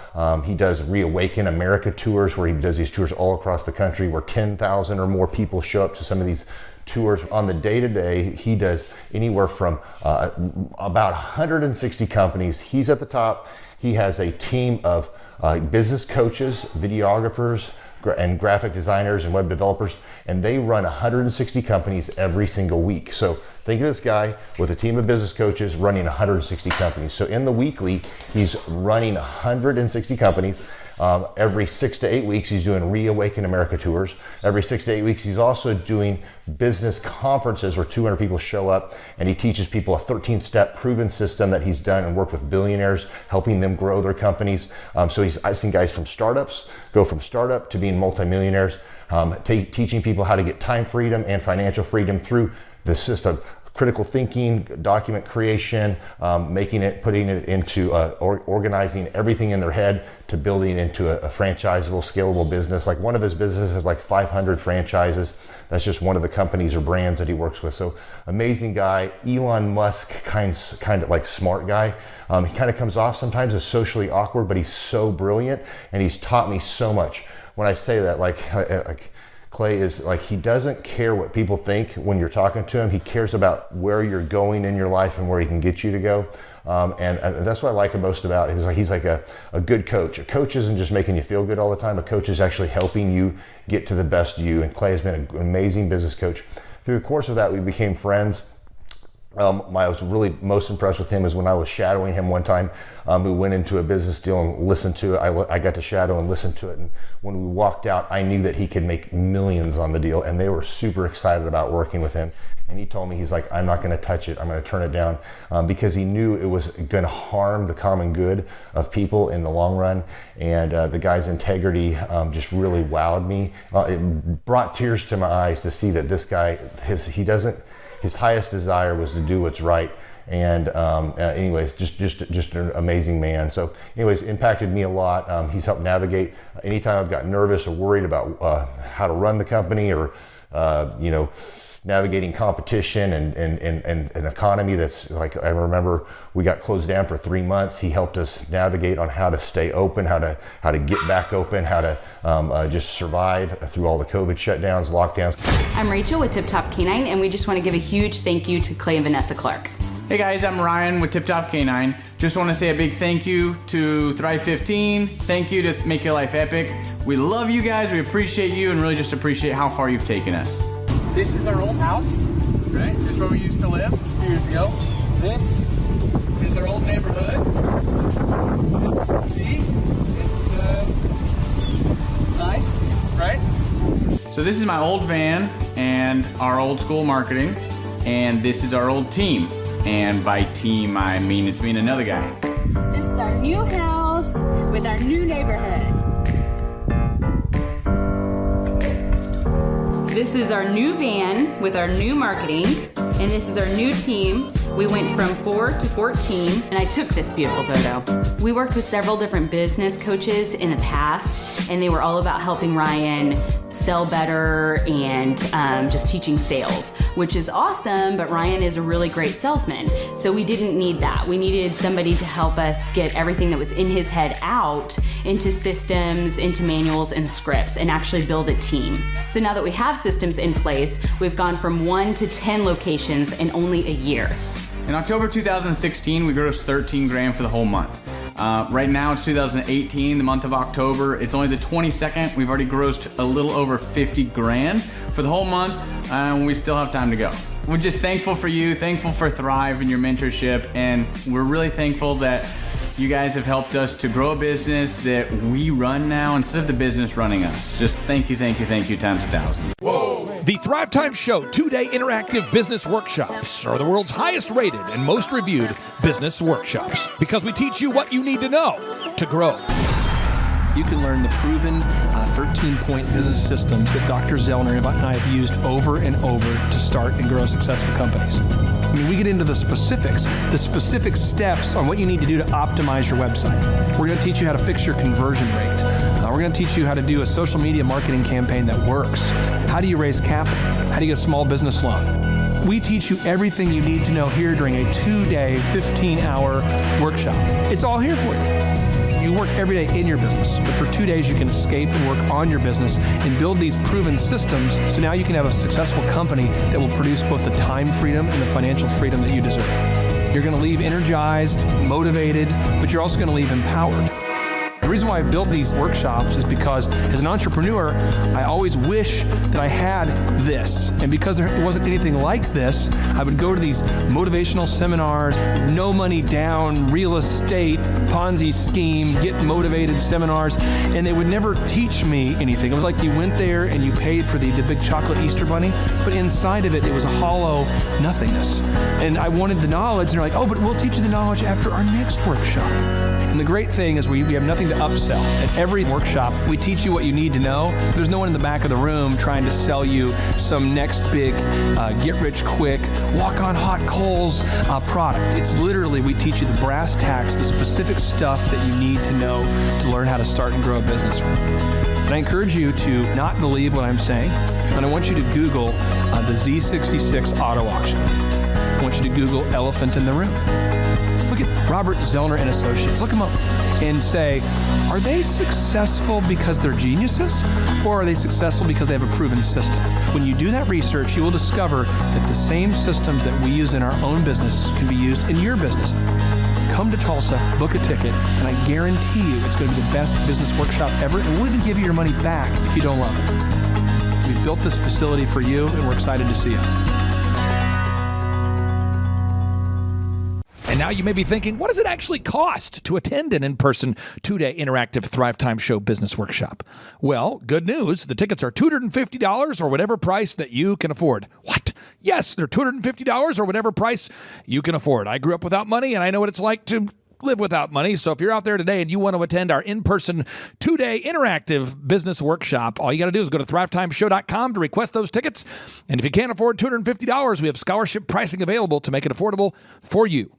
He does Reawaken America tours, where he does these tours all across the country, where 10,000 or more people show up to some of these tours. On the day-to-day, he does anywhere from about 160 companies. He's at the top. He has a team of business coaches, videographers, and graphic designers and web developers, and they run 160 companies every single week. So think of this guy with a team of business coaches running 160 companies. So in the weekly, he's running 160 companies. Every 6 to 8 weeks, he's doing Reawaken America tours. Every 6 to 8 weeks, he's also doing business conferences where 200 people show up, and he teaches people a 13-step proven system that he's done and worked with billionaires, helping them grow their companies. So I've seen guys from startups go from startup to being multimillionaires, teaching people how to get time freedom and financial freedom through the system. Critical thinking, document creation, putting it into organizing everything in their head to building into a franchisable, scalable business. Like one of his businesses has like 500 franchises. That's just one of the companies or brands that he works with. So amazing guy. Elon Musk, kind of like smart guy. He kind of comes off sometimes as socially awkward, but he's so brilliant, and he's taught me so much. When I say that, like Clay is like, he doesn't care what people think when you're talking to him. He cares about where you're going in your life and where he can get you to go. And that's what I like him most about him. He's like a good coach. A coach isn't just making you feel good all the time. A coach is actually helping you get to the best you. And Clay has been an amazing business coach. Through the course of that, we became friends. I was really most impressed with him is when I was shadowing him one time. We went into a business deal and listened to it. I got to shadow and listen to it. And when we walked out, I knew that he could make millions on the deal, and they were super excited about working with him. And he told me, he's like, I'm not going to touch it. I'm going to turn it down, because he knew it was going to harm the common good of people in the long run. And the guy's integrity just really wowed me. It brought tears to my eyes to see that this guy, his highest desire was to do what's right. And anyways, just an amazing man. So anyways, impacted me a lot. He's helped navigate anytime I've got nervous or worried about how to run the company, or navigating competition and an economy that's like, I remember we got closed down for 3 months. He helped us navigate on how to stay open, how to get back open, how to just survive through all the COVID shutdowns, lockdowns. I'm Rachel with Tip Top Canine, and we just want to give a huge thank you to Clay and Vanessa Clark. Hey guys, I'm Ryan with Tip Top Canine. Just want to say a big thank you to Thrive 15. Thank you to Make Your Life Epic. We love you guys, we appreciate you, and really just appreciate how far you've taken us. This is our old house, right? This is where we used to live a few years ago. This is our old neighborhood. See? It's nice, right? So this is my old van and our old school marketing, and this is our old team. And by team, I mean it's me and another guy. This is our new house with our new neighborhood. This is our new van with our new marketing, and this is our new team. We went from 4 to 14, and I took this beautiful photo. We worked with several different business coaches in the past, and they were all about helping Ryan sell better and just teaching sales, which is awesome, but Ryan is a really great salesman. So we didn't need that. We needed somebody to help us get everything that was in his head out into systems, into manuals and scripts, and actually build a team. So now that we have systems in place, we've gone from 1 to 10 locations in only a year. In October 2016, we grossed 13 grand for the whole month. Right now it's 2018, the month of October. It's only the 22nd. We've already grossed a little over 50 grand for the whole month, and we still have time to go. We're just thankful for you, thankful for Thrive and your mentorship, and we're really thankful that you guys have helped us to grow a business that we run now instead of the business running us. Just thank you times 1,000. The Thrivetime Show 2-day interactive business workshops are the world's highest rated and most reviewed business workshops, because we teach you what you need to know to grow. You can learn the proven 13-point business systems that Dr. Zellner and I have used over and over to start and grow successful companies. I mean, we get into the specific steps on what you need to do to optimize your website. We're going to teach you how to fix your conversion rate. We're going to teach you how to do a social media marketing campaign that works. How do you raise capital? How do you get a small business loan? We teach you everything you need to know here during a 2-day, 15-hour workshop. It's all here for you. You work every day in your business, but for 2 days you can escape and work on your business and build these proven systems so now you can have a successful company that will produce both the time freedom and the financial freedom that you deserve. You're going to leave energized, motivated, but you're also going to leave empowered. The reason why I've built these workshops is because as an entrepreneur, I always wish that I had this. And because there wasn't anything like this, I would go to these motivational seminars, no money down, real estate, Ponzi scheme, get motivated seminars, and they would never teach me anything. It was like you went there and you paid for the big chocolate Easter bunny, but inside of it, it was a hollow nothingness. And I wanted the knowledge, and they're like, oh, but we'll teach you the knowledge after our next workshop. And the great thing is we have nothing to upsell. At every workshop, we teach you what you need to know. There's no one in the back of the room trying to sell you some next big get-rich-quick, walk-on-hot coals product. It's literally, we teach you the brass tacks, the specific stuff that you need to know to learn how to start and grow a business. And I encourage you to not believe what I'm saying, and I want you to Google the Z66 auto auction. I want you to Google elephant in the room. Look at Robert Zellner and Associates. Look them up and say, are they successful because they're geniuses, or are they successful because they have a proven system? When you do that research, you will discover that the same systems that we use in our own business can be used in your business. Come to Tulsa, book a ticket, and I guarantee you it's going to be the best business workshop ever, and we'll even give you your money back if you don't love it. We've built this facility for you, and we're excited to see you. And now you may be thinking, what does it actually cost to attend an in-person 2-day interactive Thrivetime Show business workshop? Well, good news. The tickets are $250 or whatever price that you can afford. What? Yes, they're $250 or whatever price you can afford. I grew up without money, and I know what it's like to live without money. So if you're out there today and you want to attend our in-person 2-day interactive business workshop, all you got to do is go to thrivetimeshow.com to request those tickets. And if you can't afford $250, we have scholarship pricing available to make it affordable for you.